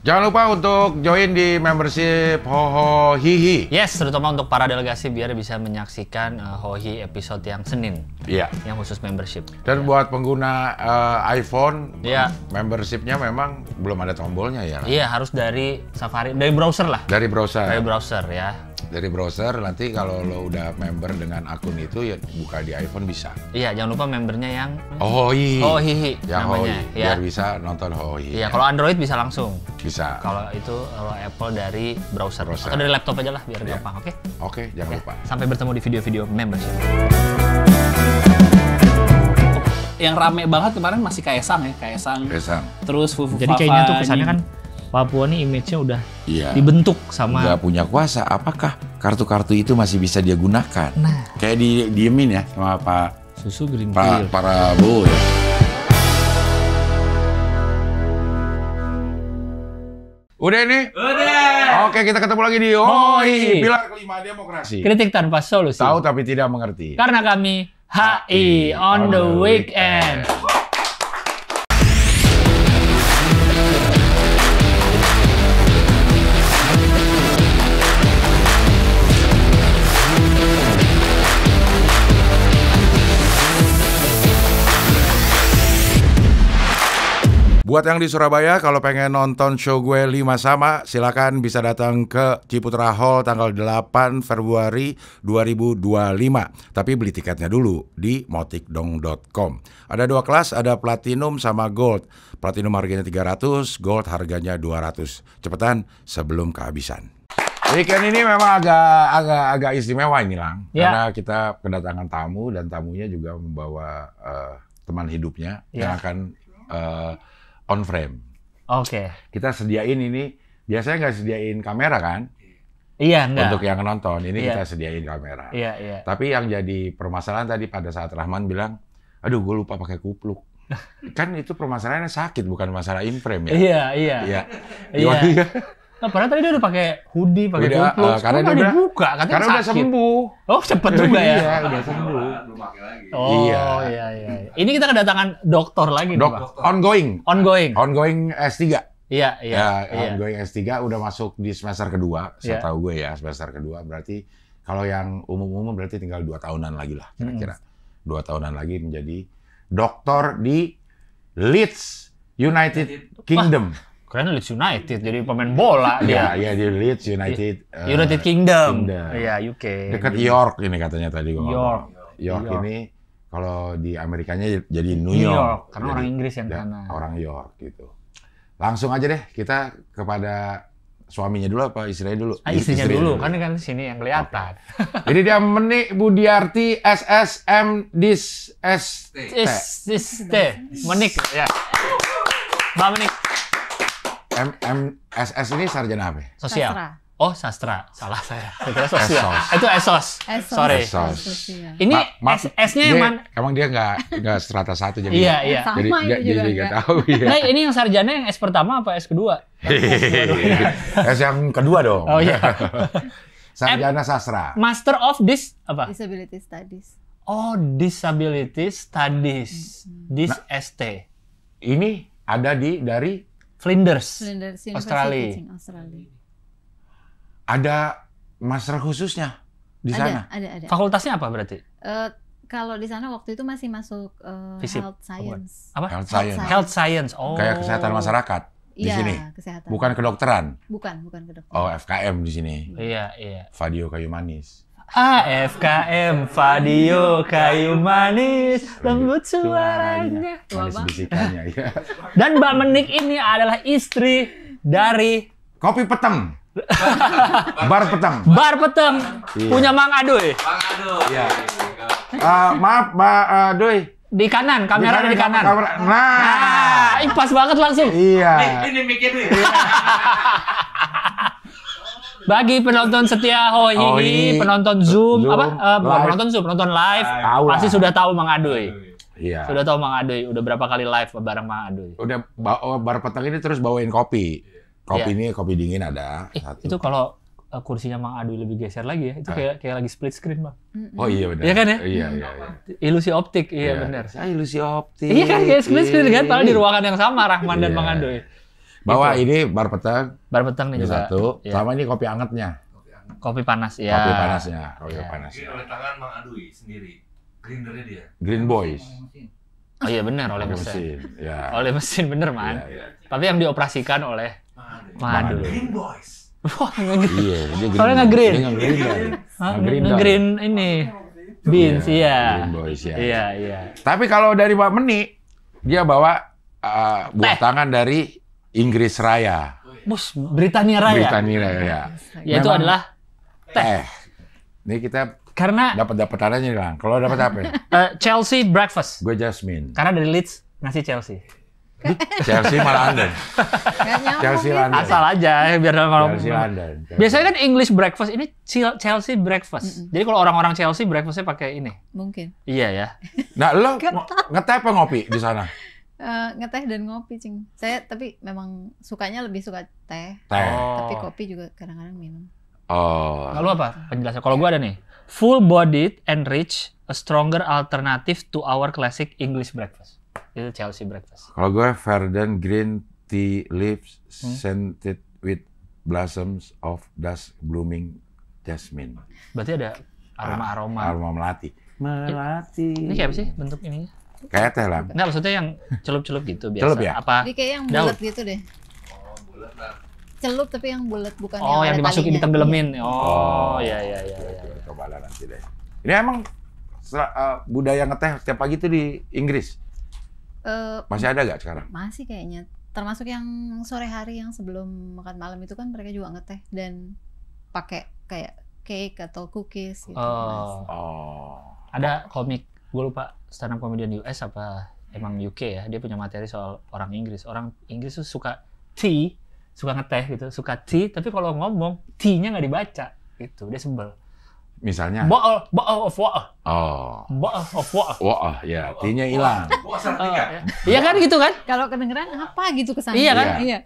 Jangan lupa untuk join di membership Hoho Hihi. Yes, terutama untuk para delegasi biar bisa menyaksikan Hohi episode yang Senin. Iya. Yang khusus membership. Dan buat pengguna iPhone, Iya. Membershipnya memang belum ada tombolnya ya. Iya, harus dari Safari, dari browser lah. Dari browser. Dari browser ya. Dari browser, nanti kalau lo udah member dengan akun itu ya buka di iPhone bisa. Iya, jangan lupa membernya yang Hohi. Hohihi Yang namanya. Hohi, Ya. biar bisa nonton Hohi. Iya, kalau Android bisa langsung. Bisa. Kalau Apple dari browser. Atau dari laptop aja lah biar gampang, oke? Oke, jangan lupa. Sampai bertemu di video-video membership. Yang rame banget kemarin masih Kaesang ya, Kaesang. Terus Fufu Jadi kayaknya tuh kesannya kan Papua nih image-nya udah dibentuk sama nggak punya kuasa. Apakah kartu-kartu itu masih bisa dia gunakan? Nah, kayak diemin ya sama Pak susu green tea. Prabowo ya. Udah ini? Udah. Oke, kita ketemu lagi di Hohi, pilar kelima demokrasi. Kritik tanpa solusi. Tahu tapi tidak mengerti. Karena kami HI on the weekend. Buat yang di Surabaya, kalau pengen nonton show gue 5 Sama, silakan bisa datang ke Ciputra Hall tanggal 8 Februari 2025. Tapi beli tiketnya dulu di motikdong.com. Ada 2 kelas, ada Platinum sama Gold. Platinum harganya 300, Gold harganya 200. Cepetan sebelum kehabisan. Weekend ini memang agak istimewa ini, Lang. Karena kita kedatangan tamu dan tamunya juga membawa teman hidupnya yang akan on frame. Oke. Kita sediain ini, biasanya nggak sediain kamera kan? Iya, enggak. Untuk yang nonton, ini kita sediain kamera. Iya. Tapi yang jadi permasalahan tadi pada saat Rahman bilang, aduh gue lupa pakai kupluk. Kan itu permasalahannya sakit, bukan masalah in frame ya? Iya. Nah, padahal tadi dia udah pakai hoodie, pakai kupluk. Karena dia dibuka, katanya karena sakit. udah sembuh. Oh, cepet juga ya? Iya, udah sembuh. Belum pakai lagi. Oh, iya. Ini kita kedatangan dokter lagi nih, Pak. Ongoing S3. Iya. Ongoing S3 udah masuk di semester kedua, setahu gue ya, semester kedua. Berarti kalau yang umum-umum berarti tinggal 2 tahunan lagi lah, kira-kira. 2 tahunan lagi menjadi dokter di Leeds, United Kingdom. Keren Leeds United, jadi pemain bola dia. Iya, di Leeds United. United Kingdom. Iya, UK. Dekat York ini katanya tadi. York ini kalau di Amerikanya jadi New York. Karena orang Inggris yang sana. Orang York gitu. Langsung aja deh kita kepada suaminya dulu apa istrinya dulu? Istrinya dulu, kan sini yang kelihatan. Jadi dia Menik Budiarti SSM Dis ST. Menik ya. Mbak Menik. SS ini sarjana apa? Sosial. Sastra. Oh, sastra. Salah saya. Itu sosial. Esos. Itu esos. Sorry. Esos. Ini S-nya yang mana? Emang dia nggak strata 1 jadi. Iya. Jadi Sama dia itu juga nggak tahu ya. Nah, ini yang sarjana yang S pertama apa S kedua? S yang kedua dong. Oh iya. Sarjana sastra. Master of apa? Disability Studies. Oh, Disability Studies. ST. Ini ada dari Flinders. University Australia. Teaching Australia. Ada master khususnya di sana. Ada. Fakultasnya apa berarti? Kalau di sana waktu itu masih masuk Fisip. Health Science. Apa? Health Science. Health Science. Oh. Kayak kesehatan masyarakat di Iya, sini. kesehatan. Bukan kedokteran. Bukan kedokteran. Oh, FKM di sini. Iya. Fadio Kayu Manis. AFKM Fadio Kayu Manis, lembut suaranya. Manis bisikannya ya. Dan Mbak Menik ini adalah istri dari Kopi Peteng. Bar Peteng. Bar Peteng. Punya Mang Adoy. Iya. Maaf, Mbak Doi. Di kanan, kamera di kanan. Nah, Pas banget langsung. iya. Ini mikir nih. Bagi penonton setia Hohi, penonton Zoom, bukan penonton Zoom, penonton live, pasti sudah tahu Mang Adoy. Iya. Sudah tahu Mang Adoy, udah berapa kali live bareng Mang Adoy. Udah Bar Peteng ini terus bawain kopi. Kopi ini kopi dingin ada satu. Itu kalau kursinya Mang Adoy lebih geser lagi ya, itu kayak lagi split screen, Bang. Oh iya benar. Iya kan ya? Iya. Ilusi optik, iya benar. Saya ilusi optik. Iya kan, kayak split screen kan, padahal di ruangan yang sama Rahman dan Mang Adoy. Bawa ini bar petang. Bar petang nih Ini juga. satu. Iya. Sama ini kopi angetnya. Kopi panas ya. Kopi panasnya. Kopi Iya. panasnya. Ini oleh tangan Mang Adui sendiri. Grindernya dia. Green Boys. Oh iya benar oleh Pakai mesin. Ya. Oleh mesin bener man. Iya, iya. Tapi yang dioperasikan oleh Madu. Madu. Green Boys. Wah, nge-green. Iya, dia Soalnya nge-green. Dia nge-green kan. Nge-green dong. Nge-green ini. Beans, iya. Green Boys ya. Iya, iya. Tapi kalau dari Mbak Meni, dia bawa buah Teh. tangan dari Inggris Raya. Bus, Britania Raya. Britania Raya. Yaitu Memang adalah teh. Ini kita karena dapat tanahnya nih, Lang. Kalau dapat apa? Chelsea breakfast. Gue Jasmine. Karena dari Leeds ngasih Chelsea. Chelsea malah London. Nggak nyambung Chelsea gitu. London. Asal aja biar kalau Chelsea London. biasanya kan English breakfast, ini Chelsea breakfast. Jadi kalau orang-orang Chelsea breakfastnya pakai ini. Mungkin. Iya ya. Nah, lo ngeteh apa ngopi di sana? Ngeteh dan ngopi, Cing. Saya tapi memang sukanya lebih suka teh. Teh. Tapi kopi juga kadang-kadang minum. Oh. Lalu apa penjelasan? Kalau gua ada nih, full bodied and rich, a stronger alternative to our classic English breakfast. Itu Chelsea breakfast. Kalau gue Verdant Green Tea Leaves scented with blossoms of dusk blooming jasmine. Berarti ada aroma-aroma. Aroma melati. Melati. Ini kayak apa sih bentuk ininya? Kayak teh lah. Enggak, maksudnya yang celup-celup gitu biasa. Celup ya? Apa? Jadi kayak yang Daun. bulat gitu deh. Celup tapi yang bulat bukan Oh, yang ada dimasukin talinya. ditenggelamin. Iya. Oh, iya iya iya. Coba lah nanti deh. Ini emang budaya ngeteh tiap pagi tuh di Inggris. Masih ada gak sekarang? Masih kayaknya. Termasuk yang sore hari yang sebelum makan malam itu kan mereka juga ngeteh dan pakai kayak cake atau cookies gitu. Oh. Oh. Ada komik, gue lupa stand up comedian US apa emang UK ya, dia punya materi soal orang Inggris. Orang Inggris tuh suka tea, suka ngeteh gitu, suka tea, tapi kalau ngomong tea-nya nggak dibaca gitu, dia sebel. Misalnya? Bottle of water. Oh. Bottle of water. Wah, ya, T-nya hilang. Iya kan gitu kan? Kalau kedengeran apa gitu kesannya. Iya kan? Iya.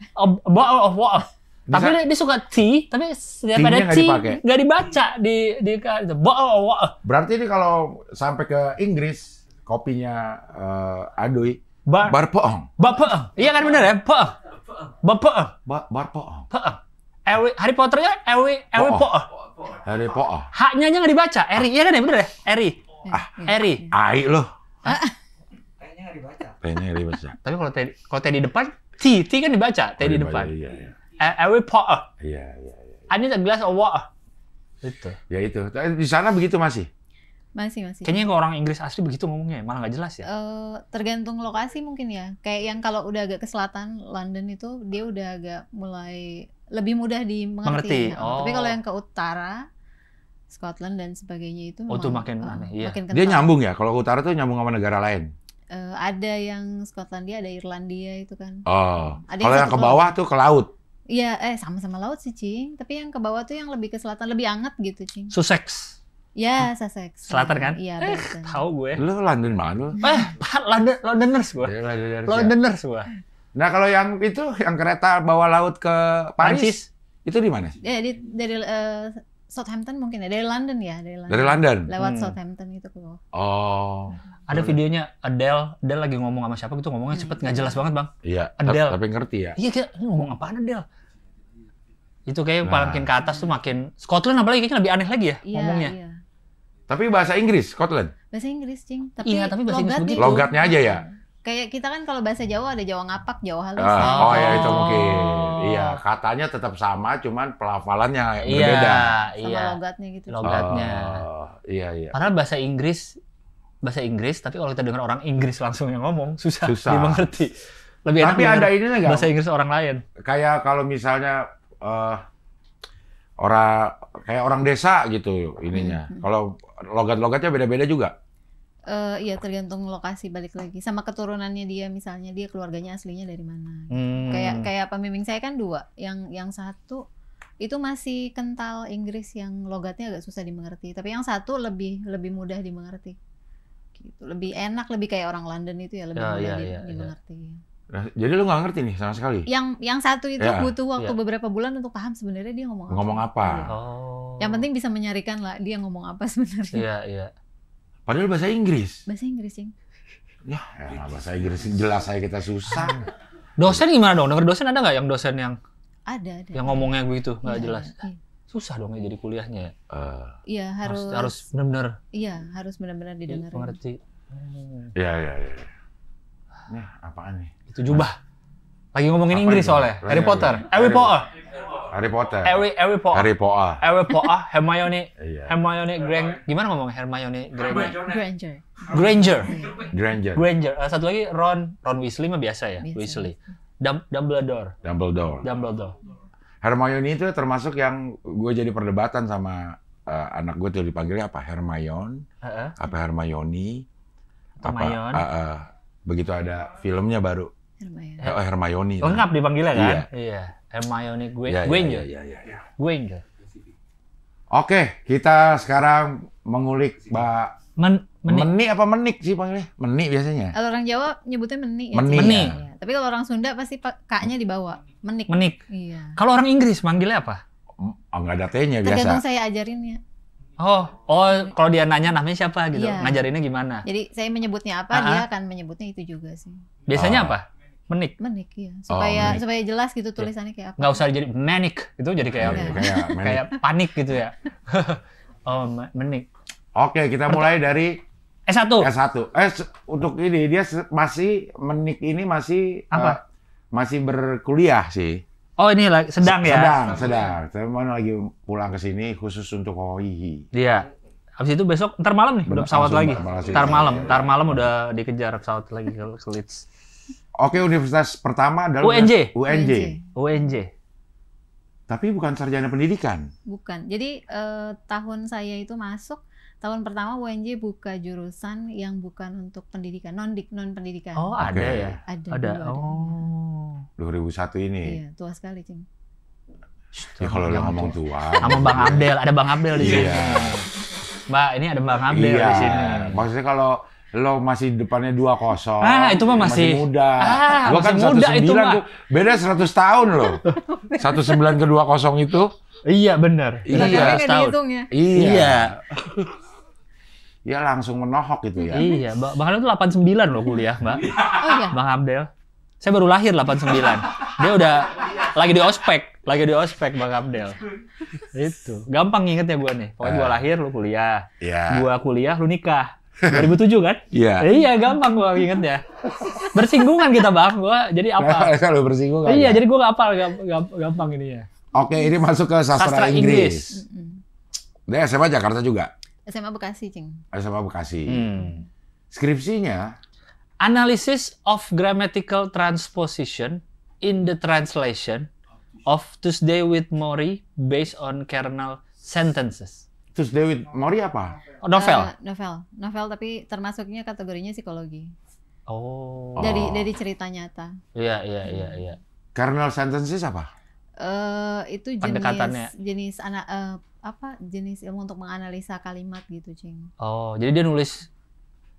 Bottle of water. Tapi dia suka tea, tapi daripada Tea-nya nggak tea dipakai. nggak dibaca di bottle of water. Berarti ini kalau sampai ke Inggris, kopinya Adui, Bar Barpoong. Bapak. Iya kan bener ya? Bapak. Bapak. Barpoong. Harry Potternya Ewi Potter. Harry Poong. Haknya aja nggak dibaca. Eri, iya kan ya bener ya? Eri. Eri. Ai loh. Kayaknya nggak dibaca. Kayaknya dibaca. Tapi kalau T di depan, T kan dibaca. T di depan. Iya, iya. Ewi Potter. Iya, iya. I need a glass of water. Itu. Ya itu. Di sana begitu masih? Masih. Kayaknya kalau orang Inggris asli begitu ngomongnya, malah nggak jelas ya. Tergantung lokasi mungkin ya. Kayak yang kalau udah agak ke selatan London itu dia udah agak mulai lebih mudah Mengerti. dimengerti. Oh. Tapi kalau yang ke utara Scotland dan sebagainya itu Oh, itu memang, makin aneh, iya. makin Dia kental. nyambung ya? Kalau ke utara tuh nyambung sama negara lain? Ada yang Skotlandia, ada Irlandia itu kan. Oh. Ada Kalau yang yang satu ke bawah tuh ke laut? Iya, sama-sama laut sih, Cing. Tapi yang ke bawah tuh yang lebih ke selatan, lebih anget gitu, Cing. Sussex. Ya, Sussex. Selatan kan? Iya, Brighton. Tahu gue. Lu London banget lu. Londoners gue. Ya, London ya. Londoners gue. Nah kalau yang itu, yang kereta bawah laut ke Paris, Prancis. itu di mana? Dari Southampton mungkin ya, dari London ya, dari London. Dari London? Lewat Southampton itu ke bawah. Oh. Ada videonya Adele lagi ngomong sama siapa gitu, ngomongnya cepet nggak jelas banget bang. Iya, Adele. tapi ngerti ya. Iya kayak ini ngomong apaan Adele? Itu kayak Nah. makin ke atas tuh makin Scotland apalagi kayaknya lebih aneh lagi ya Iya, ngomongnya. iya. Tapi bahasa Inggris, Scotland? Bahasa Inggris, Cing. Iya, tapi bahasa Inggris begitu. Logatnya aja ya? Kayak kita kan kalau bahasa Jawa ada Jawa ngapak, Jawa halus. Oh ya itu Oh. mungkin. Iya, katanya tetap sama, cuman pelafalannya Iya, berbeda. Sama iya. logatnya gitu. Logatnya. Oh, iya, iya. Padahal bahasa Inggris, tapi kalau kita dengar orang Inggris langsung yang ngomong susah, Susah. dimengerti. Lebih enak Tapi dengar ada ini nggak? bahasa Inggris orang lain. Kayak kalau misalnya kayak orang desa gitu ininya. Kalau logat-logatnya beda-beda juga. Iya, tergantung lokasi balik lagi. Sama keturunannya dia, misalnya dia keluarganya aslinya dari mana. Hmm. Kayak pembimbing saya kan dua. Yang satu itu masih kental Inggris yang logatnya agak susah dimengerti. Tapi yang satu lebih mudah dimengerti. Gitu. Lebih enak, lebih kayak orang London itu ya, lebih Ya, mudah ya, dimengerti. Nah, jadi lu nggak ngerti nih sama sekali? Yang satu itu Ya, butuh waktu ya. beberapa bulan untuk paham sebenarnya dia ngomong apa. Ngomong apa? Iya. Oh. Yang penting bisa menyarikan lah dia ngomong apa sebenarnya. Iya, iya. Padahal bahasa Inggris. Bahasa Inggris, Cing. Ya, bahasa Inggris jelas saya kita susah. Dosen gimana dong? Denger dosen ada nggak yang dosen yang Ada. yang ngomongnya begitu nggak Iya, jelas? iya. Susah dong ya jadi kuliahnya ya. Iya, Harus benar-benar Iya, harus benar-benar didengerin. mengerti. Iya. Ini apaan nih? Itu jubah. Lagi ngomongin Apa Inggris itu? soalnya. Lagi Harry Potter. ngomongin. Harry Potter. Harry Potter. Harry Potter. Harry Potter. Harry Potter. Hermione. Iya. Hermione Gimana ngomongnya Hermione Granger. Granger. Granger. Granger. Satu lagi Ron Weasley mah biasa ya. Biasa. Weasley. Dumbledore. Dumbledore. Hermione itu termasuk yang gue jadi perdebatan sama anak gue tuh dipanggilnya apa? Hermione, Heeh. apa Hermione, Atau apa? Mayon. Begitu ada filmnya baru. Hermione. Hermione. Lengkap dipanggilnya kan? Iya. Iya. Hermione Iya, Granger. iya. Granger. Oke, kita sekarang mengulik Menik. Meni apa menik sih panggilnya? Meni biasanya. Kalau orang Jawa nyebutnya meni ya. Meni. Cing? Meni. Iya. Tapi kalau orang Sunda pasti K-nya dibawa. Menik. Menik. Iya. Kalau orang Inggris manggilnya apa? Nggak ada T-nya Tergantung biasa. saya ajarinnya. Oh, kalau dia nanya namanya siapa gitu, Iya. ngajarinnya gimana? Jadi saya menyebutnya apa, dia akan menyebutnya itu juga sih. Biasanya Oh. apa? Menik. Menik ya. Menik. Supaya jelas gitu tulisannya kayak apa. Nggak usah jadi manic, itu jadi kayak Iya. Kayak menik. kayak panik gitu ya. Oh, menik. Oke, kita mulai dari S1. S1. Untuk ini dia masih menik ini masih Apa? Masih berkuliah sih. Oh, ini lagi sedang ya. Sedang. Saya mau lagi pulang ke sini khusus untuk Hoihi. Iya. Habis itu besok ntar malam nih udah pesawat lagi. Langsung. Ntar malam udah dikejar pesawat lagi ke Leeds. Oke, universitas pertama adalah UNJ. UNJ. Tapi bukan sarjana pendidikan. Bukan. Jadi tahun saya itu masuk, tahun pertama UNJ buka jurusan yang bukan untuk pendidikan, non pendidikan. Oh, ada Oke. ya. Ada. Ada. dulu, Oh. 2001 ini. Iya, tua sekali, Cing. Ya kalau lo ngomong tua. Sama Bang Abdel, ada Bang Abdel di sini. Iya. Mbak, ini ada Bang Abdel Iya. di sini. Maksudnya kalau lo masih depannya 2-0. Itu mah masih muda. Gua kan masih muda 19 itu mah. tuh. Beda 100 tahun loh. 19 ke 20 itu. Iya, bener. Iya. Belakangnya nggak Setahun. dihitung ya. Iya. Ya langsung menohok itu ya. Iya, Bang Abdel tuh 89 loh kuliah, Mbak. Oh iya. Bang Abdel. Saya baru lahir 89. Dia udah lagi di ospek Bang Abdel. Itu. Gampang ngingetnya gua nih. Pokoknya gua lahir, lu kuliah. Iya. Gua kuliah, lu nikah. 2007 kan? Iya. Iya, gampang gua ingetnya. Bersinggungan kita, Bang. Gua jadi apa? Kalau bersinggung kan. Iya, jadi gua nggak apal, gampang ini ya. Oke, ini masuk ke sastra Inggris. Dia SMA Jakarta juga. SMA Bekasi, Cing. SMA Bekasi. Hmm. Skripsinya Analysis of grammatical transposition in the translation of Tuesday with Morrie based on kernel sentences. terus David Mori apa? Novel. Novel tapi termasuknya kategorinya psikologi. Oh. Dari cerita nyata. Iya. Kernel sentences apa? Itu Pendekatannya. jenis ilmu untuk menganalisa kalimat gitu, Cing. Oh, jadi dia nulis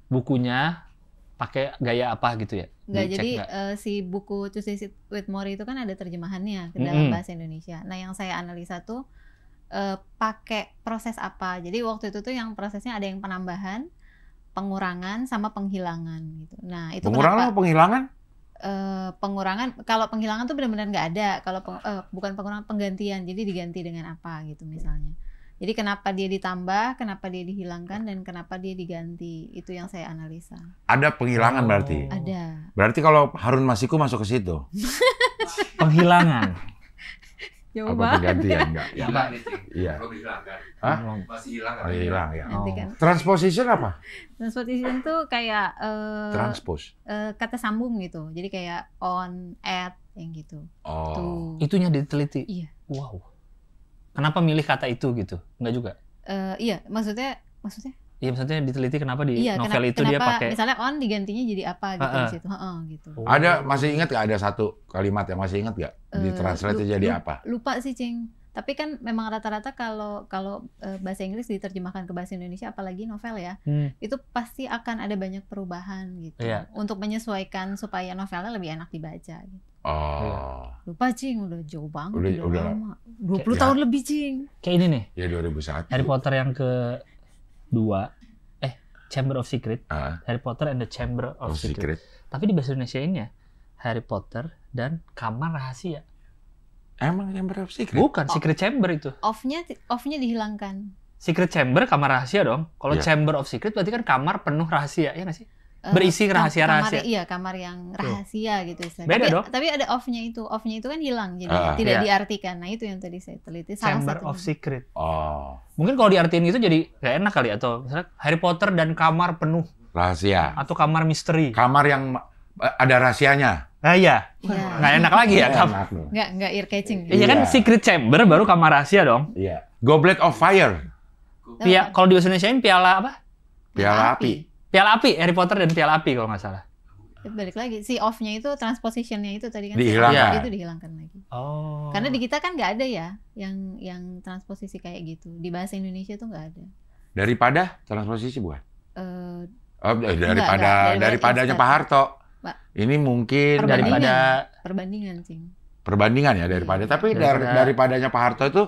bukunya pakai gaya apa gitu ya? Nggak, Dicek jadi nggak? si buku To Say It With Morrie itu kan ada terjemahannya ke dalam bahasa Indonesia. Nah, yang saya analisa tuh pakai proses apa. Jadi waktu itu tuh yang prosesnya ada yang penambahan, pengurangan, sama penghilangan gitu. Nah, itu Pengurangan kenapa? apa penghilangan? Pengurangan, kalau penghilangan tuh benar-benar nggak ada. Kalau bukan pengurangan, penggantian. Jadi diganti dengan apa gitu misalnya. Jadi kenapa dia ditambah, kenapa dia dihilangkan, dan kenapa dia diganti. Itu yang saya analisa. Ada penghilangan berarti. Ada. Berarti kalau Harun Masiku masuk ke situ. Penghilangan. Jauh Apa banget. penggantian enggak? Hilang nih, Cing. Iya. Belum hilang kan? Hah? Masih hilang kan? Oh, hilang ya. Nanti kan. Transposition apa? Transposition tuh kayak Transpose. kata sambung gitu. Jadi kayak on, at, yang gitu. Oh. Tuh. Itunya diteliti. Iya. Wow. Kenapa milih kata itu gitu? Enggak juga. Iya, maksudnya Iya, maksudnya diteliti kenapa di iya, novel itu kenapa dia pakai. misalnya on digantinya jadi apa gitu di situ. Gitu. Ada, masih ingat gak ada satu kalimat yang masih ingat gak? Ditranslate jadi apa? Lupa sih, Cing. Tapi kan memang rata-rata kalau bahasa Inggris diterjemahkan ke bahasa Indonesia, apalagi novel ya, itu pasti akan ada banyak perubahan gitu. Iya. Untuk menyesuaikan supaya novelnya lebih enak dibaca gitu. Oh. Lupa, Cing, udah jauh banget, Udah. lama. 20 tahun lebih, Cing. Kayak ini nih, Ya 2001. Harry Potter yang kedua, Chamber of Secret, Ah, Harry Potter and the Chamber of oh, Secret. secret. Tapi di bahasa Indonesia ini ya, Harry Potter dan kamar rahasia. Emang Chamber of Secret? Bukan, secret chamber itu. Off-nya dihilangkan. Secret chamber kamar rahasia dong. Kalau Iya. chamber of secret berarti kan kamar penuh rahasia, ya nggak sih? Berisi rahasia-rahasia. Iya, kamar yang rahasia gitu istilahnya. Beda dong. Tapi ada off-nya itu. Off-nya itu kan hilang, jadi Iya. tidak diartikan. Nah, itu yang tadi saya teliti. Salah Chamber satunya. of secret. Oh, Mungkin kalau diartiin itu jadi nggak enak kali, atau misalnya Harry Potter dan kamar penuh, rahasia. atau kamar misteri. Kamar yang ada rahasianya. Nah iya, Iya. nggak enak lagi ya. Enak loh. Nggak ear catching. Iya kan, Iya. secret chamber baru kamar rahasia dong. Iya. Goblet of Fire. Kalau di bahasa Indonesiain piala apa? Piala api. Piala api, Harry Potter dan piala api kalau nggak salah. Balik lagi, si off-nya itu, transposition-nya itu tadi kan. Dihilangkan. Itu dihilangkan lagi. Oh. Karena di kita kan nggak ada ya yang transposisi kayak gitu. Di bahasa Indonesia tuh nggak ada. Daripada transposisi bukan? Eh, Daripadanya Pak Harto. Pak. Ini mungkin Daripada perbandingan, Cing. perbandingan ya daripada. Tapi Daripada- daripadanya Pak Harto itu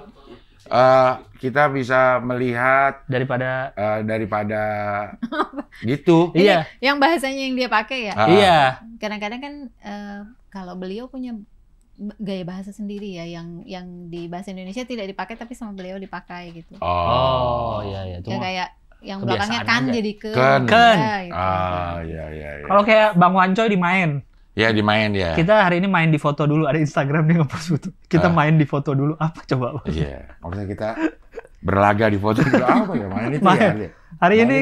kita bisa melihat daripada daripada gitu. iya, Yang bahasanya yang dia pakai ya. iya. Kadang-kadang kan kalau beliau punya gaya bahasa sendiri ya, yang di bahasa Indonesia tidak dipakai tapi sama beliau dipakai gitu. Oh, iya iya. Ya kayak yang kebiasaan belakangnya kan aja. jadi ke. Ken. Ken. Ya, gitu. Iya iya iya. Kalau kayak Bang Wancoy dimain. Ya dimain ya. Kita hari ini main di foto dulu, ada Instagram dia ngepost foto. Kita main di foto dulu. Apa coba? Iya. Maksudnya kita berlaga di foto itu apa ya? Main itu Main. ya. Hari ini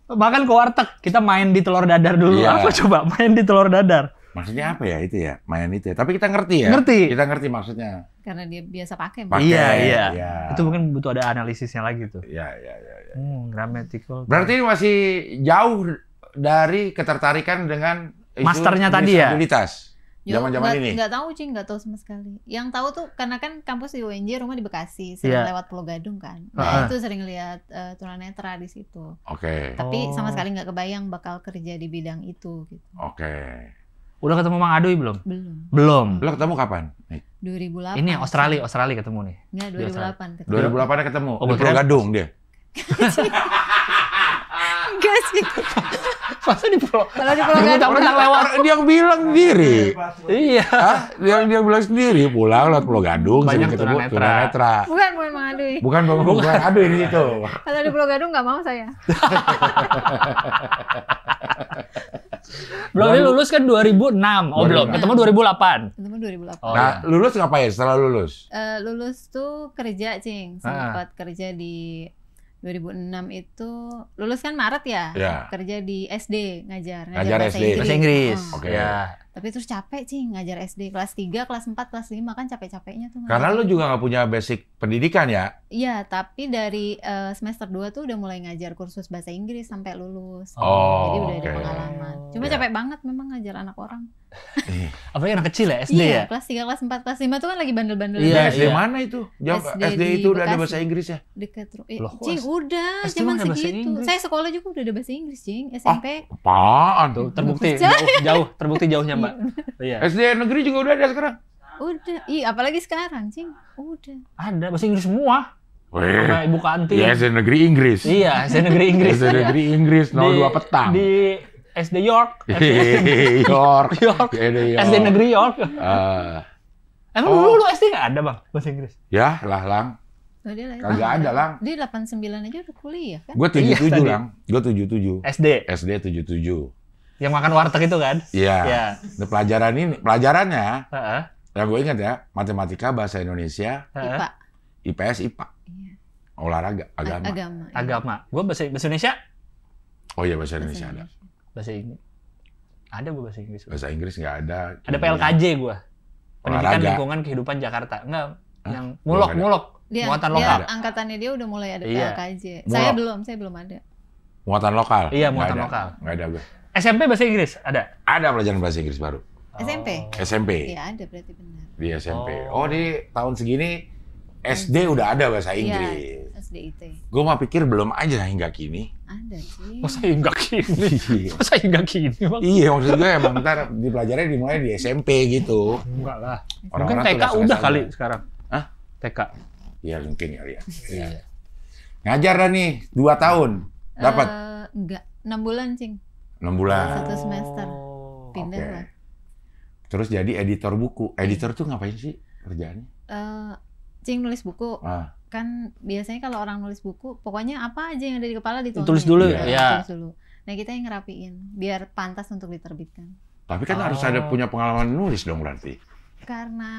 makan ke warteg, kita main di telur dadar dulu. Iya. Apa coba? Main di telur dadar. Maksudnya apa ya itu ya? Main itu ya. Tapi kita ngerti ya. Ngerti. Kita ngerti maksudnya. Karena dia biasa pakai. Pakai. Iya, iya. Iya. Itu mungkin butuh ada analisisnya lagi tuh. Iya iya iya. Ya. Grammatical. Berarti ini masih jauh dari ketertarikan dengan isu Masternya tadi ya? disabilitas. Yo, Zaman-zaman ini. Nggak tahu, Cing, nggak tahu sama sekali. Yang tahu tuh karena kan kampus di UNJ, rumah di Bekasi, sering Iya. lewat Pulau Gadung kan. Heeh. Nah, itu sering lihat tunanetra di situ. Oke. Tapi Oh. sama sekali nggak kebayang bakal kerja di bidang itu gitu. Oke. Udah ketemu Mang Aduy belum? Belum. Belum. Lo ketemu kapan? Nih. 2008. Ini yang Australia ketemu nih. Enggak, Di 2008. ketemu. 2008 ketemu. Oh, Di Pulau kira- Gadung dia. Enggak sih. Masa di Pulau? Kalau di Pulau Gadung. Mentang lewat. Dia yang bilang sendiri. Iya. Hah? Dia bilang sendiri pulang lewat Pulau Gadung Banyak sering ketemu tunanetra. tunanetra. Bukan Mang Aduy. Bukan. Aduh ini itu. Kalau di Pulau Gadung nggak mau saya. Belum, dia lulus kan 2006. Oh, belum. 2006. Ketemu 2008. Ketemu 2008. Oh, Nah, lulus ngapain setelah lulus? Lulus tuh kerja, Cing. Sempat kerja di 2006 itu, lulus kan Maret ya? Ya. Kerja di SD, ngajar Ngajar SD. Bahasa Inggris. Oke. Ya. Tapi terus capek, Cing, ngajar SD. Kelas 3, kelas 4, kelas 5 kan capek-capeknya tuh. Karena ngajar. lu juga nggak punya basic pendidikan ya? Iya, tapi dari semester 2 tuh udah mulai ngajar kursus bahasa Inggris sampai lulus. Oh, Jadi udah ada oke. pengalaman. Cuma Ya. capek banget memang ngajar anak orang. Apalagi anak kecil ya, SD ya? Iya, kelas 3, kelas 4, kelas 5 tuh kan lagi bandel-bandel. Iya, SD iya. mana itu? SD di itu udah ada Bekasi. bahasa Inggris ya? Deket Loh, kok Cing, udah SD zaman ada bahasa segitu. Inggris? Saya sekolah juga udah ada bahasa Inggris, Cing. SMP. Apaan tuh? Terbukti terbukti jauhnya, Mbak. Iya. SD negeri juga udah ada sekarang. Udah. Ih, apalagi sekarang, Cing. Udah. Ada bahasa Inggris semua. Weh, Sama Ibu Kantin. ya SD negeri Inggris. Iya, SD negeri Inggris. SD negeri Inggris 02 petang. Di SD York. York. York. SD negeri York. Emang dulu SD nggak ada, Bang, bahasa Inggris? Ya, Lang. Oh, dia lah. Kagak ada, Lang. Dia 89 aja udah kuliah kan? Gue 77, tadi. Lang. Gue 77. SD. SD 77. Yang makan warteg itu kan? Iya. Iya. Nah, pelajarannya, Heeh. yang gue ingat ya, matematika, bahasa Indonesia, Heeh. IPA. IPS, IPA. Iya. Olahraga, agama. Agama. iya. Agama. Gue bahasa Indonesia. Oh iya, bahasa Indonesia ada. Bahasa Inggris. Ada gue bahasa Inggris. Bahasa Inggris nggak ada. Ada PLKJ gue. Pendidikan Olahraga. Lingkungan Kehidupan Jakarta. Enggak, Hah? yang Belum ada. mulok. Dia, Muatan dia lokal. angkatannya dia udah mulai ada Iya. PLKJ. Mulak. Saya belum ada. Muatan lokal. Iya, Nggak muatan ada. lokal. Nggak ada gue. SMP bahasa Inggris ada. Ada pelajaran bahasa Inggris baru. SMP? SMP. Iya, ada berarti benar. Di SMP. Oh. Oh, di tahun segini SD udah ada bahasa Inggris. Iya, SDIT. Gue mah pikir belum aja hingga kini. Ada sih. Masa hingga kini? Masa hingga kini, Bang? Iya, maksud gue emang ntar dipelajari dimulai di SMP gitu. Enggak lah. Mungkin Orang-orang TK tuh udah udah selesai kali aja. sekarang. Hah? TK. Iya, mungkin kali ya. Iya. Ngajar dah nih, 2 tahun. Dapat Enggak, 6 bulan, Cing. 6 bulan. Satu semester. Oh. Pindah Oke. lah. Terus jadi editor buku. Editor tuh ngapain sih kerjaannya? Cing nulis buku. Kan biasanya kalau orang nulis buku, pokoknya apa aja yang ada di kepala ditulis. Tulis dulu ya. Tulis dulu. Nah kita yang ngerapiin, biar pantas untuk diterbitkan. Tapi kan harus ada punya pengalaman nulis dong berarti. Karena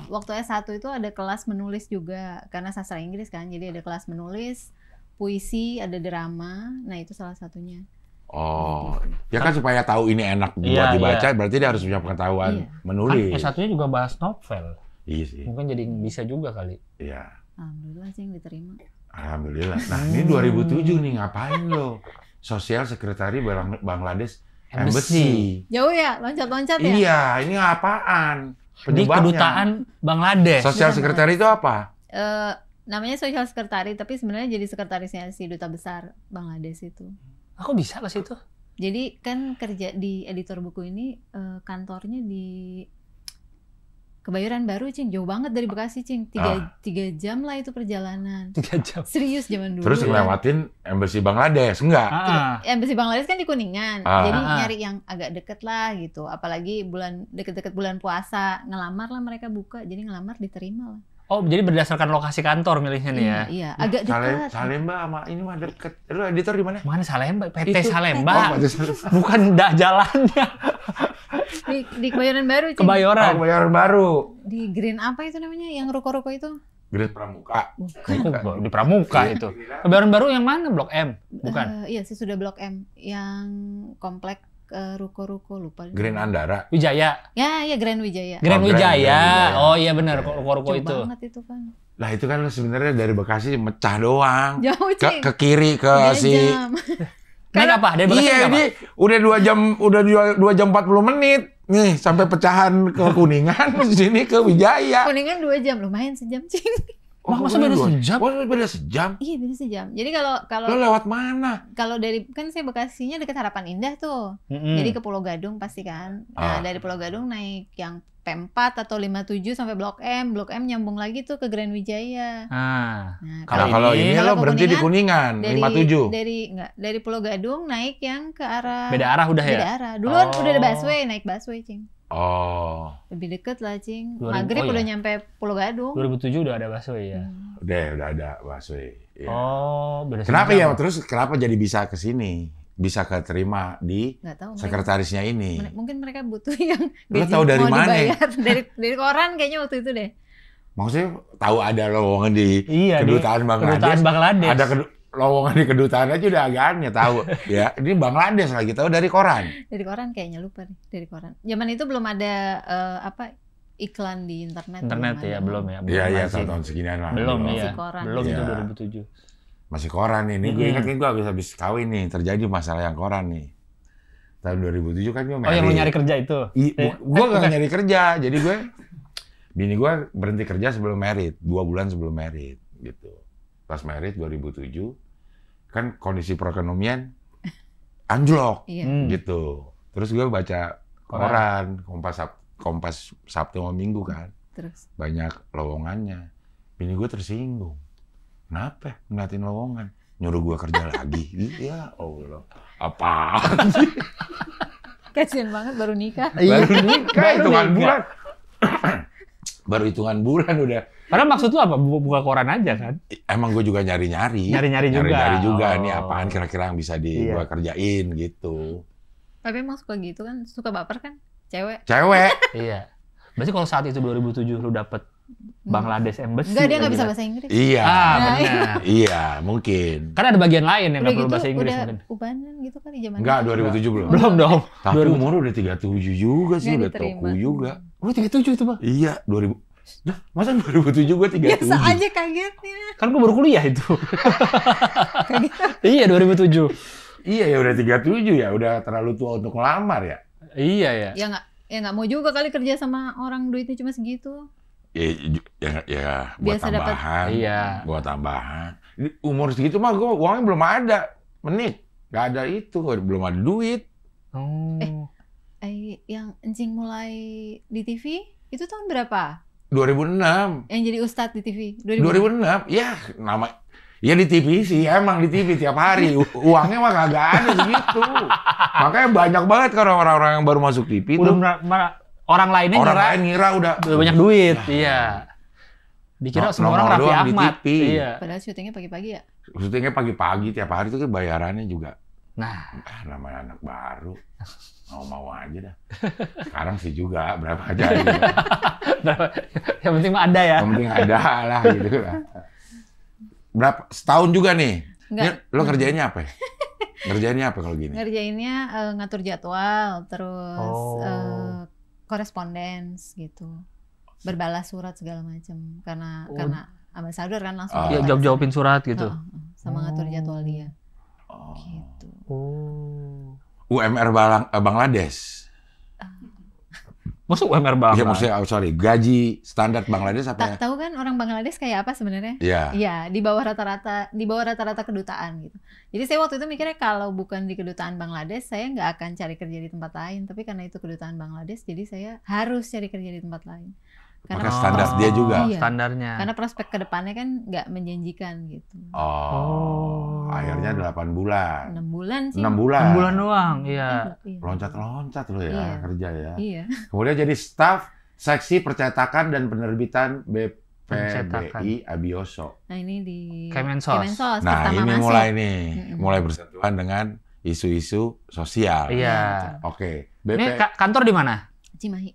waktu S1 itu ada kelas menulis juga, karena sastra Inggris kan, jadi ada kelas menulis, puisi, ada drama, nah itu salah satunya. Oh, ya kan supaya tahu ini enak buat dibaca, berarti dia harus punya pengetahuan menulis. Kan S1-nya juga bahas novel. Iya sih. Mungkin jadi bisa juga kali. Iya. Alhamdulillah sih yang diterima. Alhamdulillah. Nah ini 2007 nih, ngapain lo? Sosial Sekretari Bangladesh Embassy. Jauh ya, loncat-loncat ya? Iya, ini apaan? Di kedutaan Bangladesh. Sosial Sekretari itu apa? Namanya Social Secretary, tapi sebenarnya jadi sekretarisnya si duta besar Bangladesh itu. Aku bisa ke situ. Jadi kan kerja di editor buku ini, kantornya di Kebayoran Baru, Cing. Jauh banget dari Bekasi, Cing. 3 jam lah itu perjalanan. 3 jam. Serius zaman dulu. Terus ngelewatin Embassy Bangladesh, enggak? Embassy Bangladesh kan di Kuningan. Jadi nyari yang agak deket lah gitu. Apalagi deket-deket bulan puasa. Ngelamar lah mereka buka. Jadi ngelamar diterima lah. Oh, jadi berdasarkan lokasi kantor milihnya nih ya? Iya, agak dekat. Salemba sama ini mah deket. Lu editor di mana? Mana Salemba? PT Salemba. Oh, bukan jalannya. Di Kebayoran Baru, Cing. Kebayoran Baru. Di Green apa itu namanya? Yang ruko-ruko itu? Green Pramuka. Bukan. Di Pramuka itu. Kebayoran Baru yang mana? Blok M? Bukan? Iya sih, sudah Blok M. Yang komplek ruko-ruko, lupa. Green Andara. Wijaya. Ya, Grand Wijaya. Grand Wijaya. Oh iya benar, ruko-ruko itu. Jauh banget itu kan. Lah itu kan sebenarnya dari Bekasi mecah doang. Jauh, Cing. Ke kiri ke si. Naik apa? Dari Bekasi iya, ini udah 2 jam 40 menit. Nih, sampai pecahan ke Kuningan, sini ke Wijaya. Kuningan 2 jam, lumayan sejam, Cing. Masa beda sejam? Oh, beda sejam? Iya, beda sejam. Jadi kalau lo lewat mana? Kalau dari, kan saya Bekasinya dekat Harapan Indah tuh. Jadi ke Pulau Gadung pasti kan. Nah, dari Pulau Gadung naik yang P4 atau 57 sampai Blok M. Blok M nyambung lagi tuh ke Grand Wijaya. Nah, kalau ini lo berhenti di Kuningan, 57. Dari Pulau Gadung naik yang ke arah. Beda arah udah ya? Beda arah. Duluan udah ada busway, naik busway, Cing. Oh. Lebih deket lah, Cing. Maghrib udah nyampe Pulau Gadung. 2007 udah ada busway ya? Udah ada busway. Ya. Oh, beda. Kenapa ya? Terus kenapa jadi bisa ke sini? Bisa keterima di sekretarisnya ini? Mungkin mereka butuh yang gaji tahu dari mana? Dibayar. dari koran kayaknya waktu itu deh. Maksudnya tahu ada lowongan di kedutaan Bangladesh. Ada lowongan di kedutaan aja udah agak aneh tahu. Ya, ini Bangladesh lagi tahu dari koran. Dari koran kayaknya lupa deh, dari koran. Zaman itu belum ada iklan di internet. Internet ya, belum ya. Iya, tahun seginian lah. Belum ya. Belum itu 2007. Masih koran ini. Gue ingat kan gue habis kawin nih, terjadi masalah yang koran nih. Tahun 2007 kan gue married. Oh, yang lu nyari kerja itu? Gue gak nyari kerja. Jadi bini gue berhenti kerja sebelum married. 2 bulan sebelum married gitu. Pas married 2007, kan kondisi perekonomian anjlok gitu. Terus gue baca koran, Kompas Sabtu sama Minggu kan. Terus? Banyak lowongannya. Bini gue tersinggung. Kenapa ngeliatin lowongan? Nyuruh gue kerja lagi. Ya Allah. Apaan sih? Kasian banget baru nikah. Baru nikah, hitungan bulan. Baru hitungan bulan udah. Karena maksud lu apa? Buka koran aja kan? Emang gue juga nyari-nyari. Nyari-nyari juga. Nih apaan kira-kira yang bisa gue kerjain gitu. Tapi emang suka gitu kan? Suka baper kan? Cewek. Iya. Berarti kalau saat itu 2007 lu dapet Bangladesh Embassy. Enggak, dia nggak bisa bahasa Inggris. Iya. Benar. Iya, mungkin. Kan ada bagian lain yang nggak perlu bahasa Inggris udah mungkin. Ubanan gitu kan di zaman. Enggak, 2007 belum. Belum dong. Tapi umur udah 37 juga sih, udah toku juga. Oh, 37 itu, Bang? Iya, 2000. Nah, masa 2007 gue 37? Biasa aja kagetnya. Kan gue baru kuliah itu. Iya, 2007. Iya, ya udah 37 ya, udah terlalu tua untuk ngelamar ya. Iya ya. Ya nggak mau juga kali kerja sama orang duitnya cuma segitu. Ya buat biasa tambahan. Iya. Buat tambahan. Umur segitu mah gue uangnya belum ada. Menit. Gak ada itu. Belum ada duit. Oh. Yang Encing mulai di TV, itu tahun berapa? 2006. Yang jadi ustadz di TV? 2006. Ya, Ya di TV sih, emang di TV tiap hari. Uangnya mah kagak ada segitu. Makanya banyak banget kan orang-orang yang baru masuk TV tuh. Orang lainnya Orang lain ngira udah banyak duit. Iya. Dikira semua orang Raffi Ahmad. Iya. Padahal syutingnya pagi-pagi ya. Syutingnya pagi-pagi tiap hari tuh bayarannya juga. Nah, namanya anak baru. Mau aja dah. Sekarang sih juga berapa aja. Gitu. Yang penting mah ada ya. Yang penting ada lah gitu lah. Berapa setahun juga nih? Enggak. Lo kerjainnya apa ya? Ngerjainnya apa kalau gini? Ngerjainnya ngatur jadwal, terus korespondens gitu. Berbalas surat segala macam karena ambasador kan langsung jawab-jawabin surat gitu. Sama ngatur jadwal dia. Gitu. UMR Bangladesh. Maksud UMR Bangladesh? Iya maksudnya, gaji standar Bangladesh apa ya? Tahu kan orang Bangladesh kayak apa sebenarnya? Iya. Iya, di bawah rata-rata kedutaan gitu. Jadi saya waktu itu mikirnya kalau bukan di kedutaan Bangladesh, saya nggak akan cari kerja di tempat lain. Tapi karena itu kedutaan Bangladesh, jadi saya harus cari kerja di tempat lain. Karena standar dia juga. Iya, standarnya. Karena prospek ke depannya kan nggak menjanjikan gitu. Akhirnya 8 bulan. 6 bulan sih. 6 bulan. 6 bulan doang, iya. Loncat-loncat lo ya kerja ya. Iya. Kemudian jadi staf seksi percetakan dan penerbitan BPBI Abioso. Nah ini di Kemensos. Nah ini mulai bersentuhan dengan isu-isu sosial. Iya. Oke. Ini kantor di mana? Cimahi.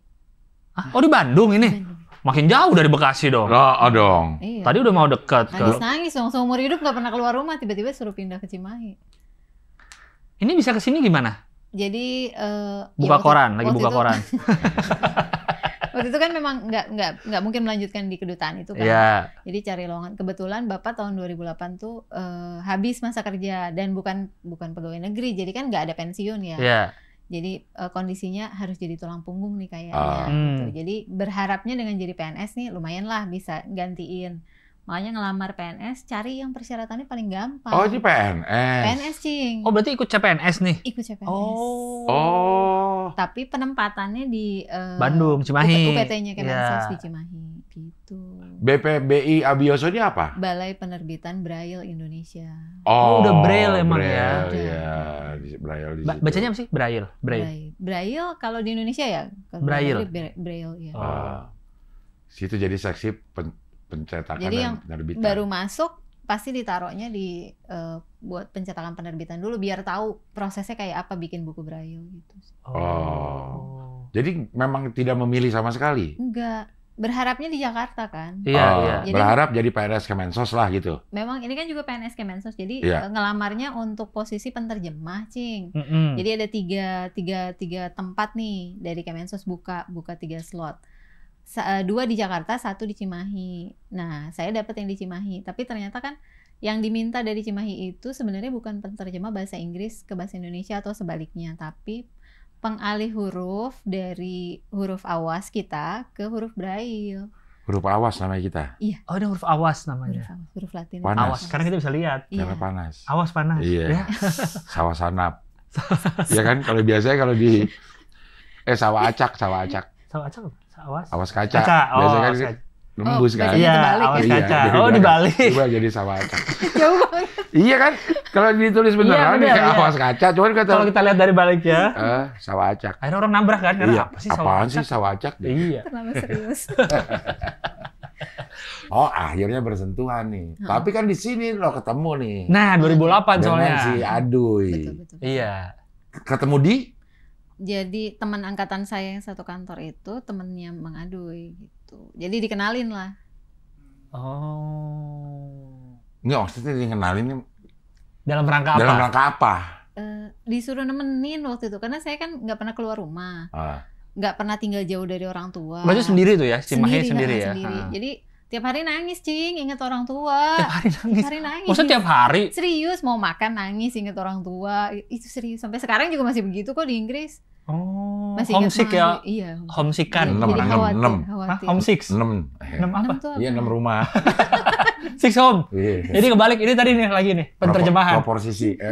Oh di Bandung ini? Makin jauh dari Bekasi dong. Dong. Iya. Tadi udah mau deket. Nangis dong, seumur hidup nggak pernah keluar rumah, tiba-tiba suruh pindah ke Cimahi. Ini bisa ke sini gimana? Jadi buka koran. Waktu itu kan memang nggak mungkin melanjutkan di kedutaan itu kan. Iya. Jadi cari lowongan. Kebetulan Bapak tahun 2008 tuh habis masa kerja dan bukan pegawai negeri, jadi kan nggak ada pensiun ya. Iya. Jadi kondisinya harus jadi tulang punggung nih kayaknya. Gitu. Jadi berharapnya dengan jadi PNS nih lumayan lah bisa gantiin. Makanya ngelamar PNS, cari yang persyaratannya paling gampang. Oh ini PNS? PNS, Cing. Oh berarti ikut CPNS nih? Ikut CPNS. Oh. Tapi penempatannya di Bandung, Cimahi. UPT-nya Kemensos di Cimahi. Gitu. BPBI Abioso ini apa? Balai Penerbitan Braille Indonesia. Oh udah Braille emang ya? Iya, Braille di situ. Bacanya apa sih? Braille? Braille kalau di Indonesia ya? Braille. Braille ya. Situ jadi seksi pencetakan jadi dan yang penerbitan. Baru masuk pasti ditaruhnya di buat pencetakan penerbitan dulu biar tahu prosesnya kayak apa bikin buku Braille gitu. Jadi memang tidak memilih sama sekali? Enggak. Berharapnya di Jakarta kan? Iya. Jadi, berharap jadi PNS Kemensos lah gitu? Memang ini kan juga PNS Kemensos, jadi iya. Ngelamarnya untuk posisi penterjemah, Cing. Jadi ada tiga tempat nih dari Kemensos buka 3 slot. 2 di Jakarta, 1 di Cimahi. Nah, saya dapat yang di Cimahi, tapi ternyata kan yang diminta dari Cimahi itu sebenarnya bukan penterjemah bahasa Inggris ke bahasa Indonesia atau sebaliknya, tapi pengalih huruf dari huruf awas kita ke huruf Braille. Huruf awas namanya kita? Iya. Oh, ada huruf awas namanya. Huruf Latin. Panas. Awas, karena kita bisa lihat. Karena panas. Awas panas. Iya. Sawah sanap. Iya kan, kalau biasanya kalau di sawah acak. Sawah acak. Awas kaca. Biasanya kan nembus kan? Iya, awas kaca. Dibalik. Coba jadi sawah acak. Jauh banget. Iya kan? Kalau ditulis beneran kayak awas kaca, cuman kalau kita lihat dari baliknya, sawah acak. akhirnya orang nabrak kan? Iya. Apa sih apaan sih sawah acak? Iya. Terlalu serius. Akhirnya bersentuhan nih. Tapi kan di sini lo ketemu nih. Nah, 2008 soalnya. Dengan si Aduy. Betul. Iya. Ketemu di? Jadi teman angkatan saya yang satu kantor itu temennya Mang Aduy gitu. Jadi dikenalin lah. Nggak, maksudnya dikenalin nih. Dalam rangka apa? Dalam rangka apa? Disuruh nemenin waktu itu karena saya kan nggak pernah keluar rumah, nggak pernah tinggal jauh dari orang tua. Berarti sendiri tuh ya, Cimahi sendiri ya. Jadi tiap hari nangis, Cing, inget orang tua. Tiap hari nangis. Tiap hari nangis. Maksudnya tiap hari? Serius, mau makan nangis, inget orang tua. Itu serius. Sampai sekarang juga masih begitu kok di Inggris. Oh, masih homesick ya? Iya. Homesick-an. Jadi khawatir. Homesick? 6 apa? Iya, 6 rumah. 6 home. Iya. Jadi kebalik, ini tadi nih lagi nih, penterjemahan. Transposition.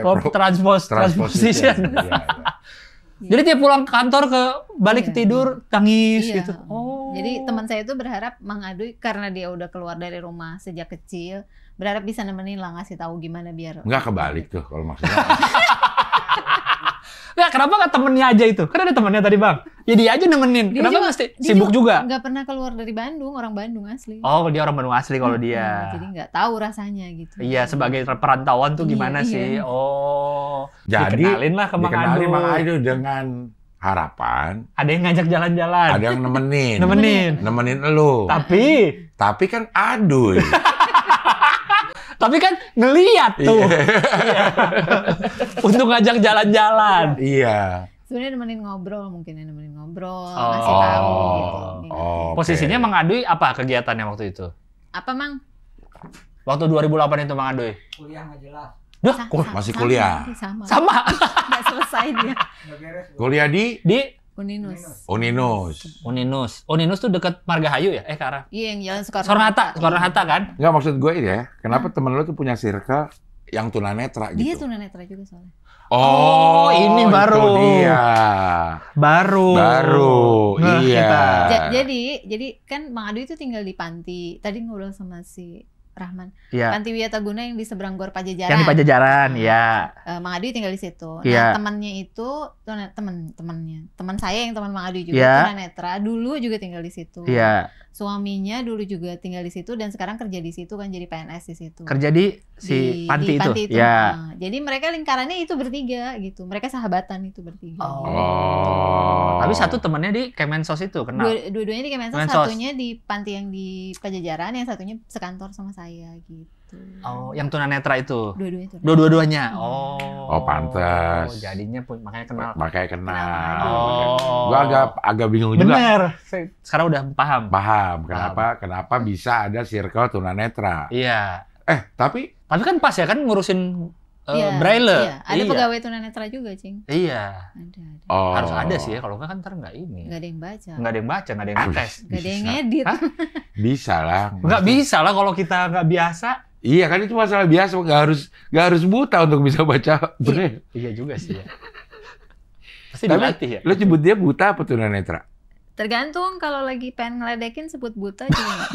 Transposition. Iya. Jadi tiap pulang ke kantor balik Iya. tidur nangis Iya. gitu. Oh. Jadi teman saya itu berharap Mang Aduy karena dia udah keluar dari rumah sejak kecil, berharap bisa nemenin lah, ngasih tahu gimana biar Enggak kebalik tuh kalau maksudnya. Nah, kenapa nggak temennya aja itu? Kan ada temennya tadi bang. Ya dia aja nemenin. Dia Kenapa juga- mesti dia sibuk juga? nggak pernah keluar dari Bandung, orang Bandung asli. Oh dia orang Bandung asli kalau Jadi dia. nggak tahu rasanya gitu. Iya sebagai perantauan tuh Iya, gimana iya. sih? Oh. Jadi dikenalin lah ke Mang dikenalin Adu. Mang Adu dengan harapan Ada yang ngajak jalan-jalan. ada yang nemenin. Nemenin. Elu. Tapi kan Aduy. Tapi kan ngeliat tuh. Iya. Iya. Untuk ngajak jalan-jalan. Iya. Sebenarnya nemenin ngobrol, mungkin ya nemenin ngobrol, Oh. ngasih tahu gitu. Oh, Posisinya Mang Aduy apa kegiatannya waktu itu? Apa Mang? Waktu 2008 itu Mang Aduy? Kuliah nggak jelas. Duh, masih kuliah. Sama. Nggak selesai dia. Nggak beres. Kuliah di di Uninus. Uninus. Uninus. Uninus tuh dekat Margahayu ya? Ke arah Iya yang jalan Soekarno. Soekarno-Hatta kan? Enggak, maksud gue ini ya, kenapa temen lu tuh punya circle yang tunanetra Dia gitu? tunanetra juga soalnya. Oh, ini itu baru. dia. Baru. Iya. Nah, kita. Jadi kan Mang Adu itu tinggal di panti. Tadi ngobrol sama si Rahman. Iya. Panti Wiataguna yang di seberang Gor Pajajaran. Yang di Pajajaran, ya. Mang Adu tinggal di situ. Iya. Nah, temannya itu teman saya yang teman Mang Adu juga Iya. tunanetra. Dulu juga tinggal di situ. Iya. Suaminya dulu juga tinggal di situ dan sekarang kerja di situ kan, jadi PNS di situ. Kerja di si panti itu. itu. Ya. Nah, jadi mereka lingkarannya itu bertiga gitu. Mereka sahabatan itu bertiga. Oh. Tapi satu temennya di Kemensos itu kenal. Dua-duanya di Kemensos, Kemensos. satunya di panti yang di Pajajaran, yang satunya sekantor sama saya gitu. Oh, yang tunanetra itu. Dua-duanya tuh. Dua-duanya. Oh. Oh, pantes. Jadinya makanya kenal. Makanya kenal. Oh. Gua agak bingung juga. Bener. Sekarang udah paham. Paham kenapa bisa ada circle tunanetra. Iya. Tapi Tapi kan pas ya kan ngurusin Iya, braille. Iya. Ada pegawai tunanetra juga, Cing. Iya. Ada. oh, Harus ada sih ya, kalau nggak kan ntar nggak ini. Nggak ada yang baca. Nggak ada yang baca, nggak ada yang ngetes. Nggak ada yang Bisa. ngedit. Hah? Bisa lah. Nggak bisa lah kalau kita nggak biasa. Iya kan itu masalah biasa, nggak harus buta untuk bisa baca braille. Iya juga sih ya. Pasti Tapi dilatih ya. lo sebut dia buta apa tunanetra? Tergantung, kalau lagi pengen ngeledekin sebut buta juga nggak.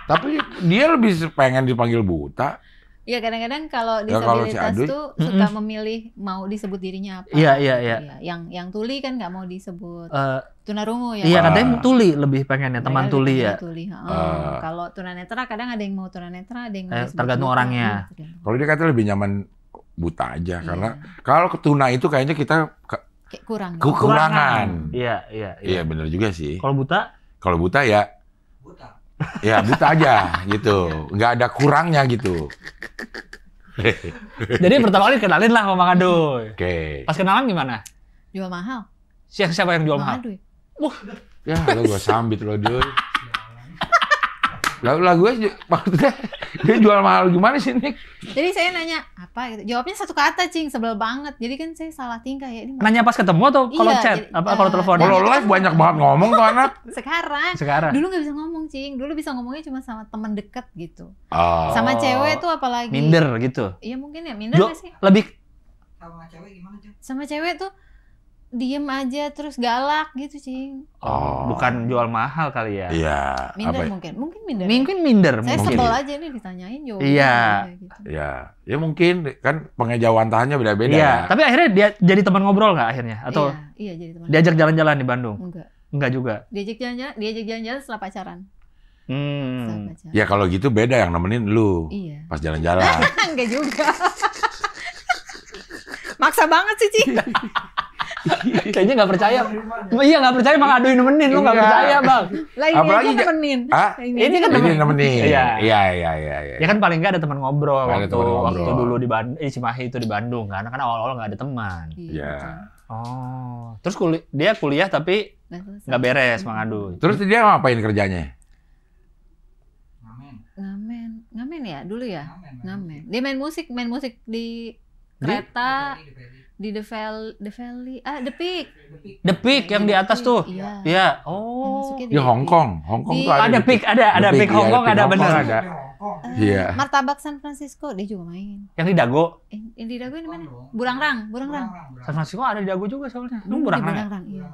Tapi dia lebih pengen dipanggil buta. Iya, kadang-kadang kalau Ya, kalau si disabilitas Aduy, tuh suka memilih mau disebut dirinya apa. Iya, iya, iya. Yang tuli kan nggak mau disebut Eh, tunarungu ya. iya Ah. katanya tuli lebih pengennya Mereka teman lebih tuli pengen ya. Tuli. Ah. Kalau tunanetra kadang ada yang mau tunanetra, ada yang mau disebut tergantung buta. orangnya. Iya, tergantung. Kalau dia kata lebih nyaman buta aja, Iya. karena kalau ketuna itu kayaknya kita Kayak kurang. kekurangan. Iya, iya, Iya bener juga sih. Kalau buta, Kalau buta ya Buta. ya buta aja gitu, nggak ada kurangnya gitu. jadi pertama kali kenalin lah sama Mang Aduy. Oke. Pas kenalan gimana? Jual mahal. Siapa yang jual Mang mahal? Aduy. Ya lo gue sambit lo dia. Lah gue maksudnya dia jual mahal gimana sih Nick? Jadi saya nanya apa gitu. Jawabnya satu kata, Cing, sebel banget. Jadi kan saya salah tingkah ya ini. Nanya pas ketemu atau kalau Iya, chat? jadi, Apa kalau telepon? Kalau live banyak banget ngomong tuh anak. Sekarang. Sekarang. Dulu nggak bisa ngomong, Cing. Dulu bisa ngomongnya cuma sama teman dekat gitu. Oh. Sama cewek tuh apalagi. Minder gitu. Iya mungkin ya, minder Jo, nggak sih? lebih Sama cewek gimana tuh? Sama cewek tuh diem aja terus galak gitu, Cing. bukan jual mahal kali ya. Iya. Minder Apa ya? mungkin minder. Mungkin minder. Saya mungkin. sebel aja nih ditanyain jawabnya. Iya. kayak gitu. Ya, ya mungkin kan pengejauhan tahannya beda-beda. Iya, ya. tapi akhirnya dia jadi teman ngobrol nggak akhirnya? Atau Iya jadi teman. diajak jalan-jalan di Bandung? Enggak. Enggak juga. Diajak jalan-jalan setelah pacaran. Setelah Hmm. pacaran. Ya kalau gitu beda yang nemenin lu Iya. pas jalan-jalan. Enggak juga. Maksa banget sih, Cing. Kayaknya nggak percaya. Iya nggak percaya Mang Aduy nemenin, lu nggak Iya. percaya Bang. Lah ini Apalagi aja nemenin. Ah, Ini kan ini nemenin. Iya. Iya. Ya kan paling nggak ada teman ngobrol Ada waktu teman ngobrol. waktu dulu di Bandung, Cimahi itu di Bandung karena kan awal-awal nggak ada teman. Iya. Oh, terus dia kuliah tapi Nggak selesai. nggak beres Mang Aduy. Terus dia ngapain kerjanya? Ngamen. Ngamen ya dulu ya. Ngamen. Ngamen. Dia main musik di kereta. Di The Valley, The Peak. The Peak yang di atas tuh. Iya. Iya. Yang Oh. masuknya Di Hong Kong. Hong Kong Di- tuh Ada di Peak, ada The Peak Hong iya, Kong, Peak ada Hong Kong bener. ada. Hong Kong. Iya. Martabak San Francisco dia juga main. Yang di Dago. Yang di Dago ini mana? Dong. Burangrang. San Francisco ada di Dago juga soalnya. Lu Di Burangrang ya? Burangrang, iya.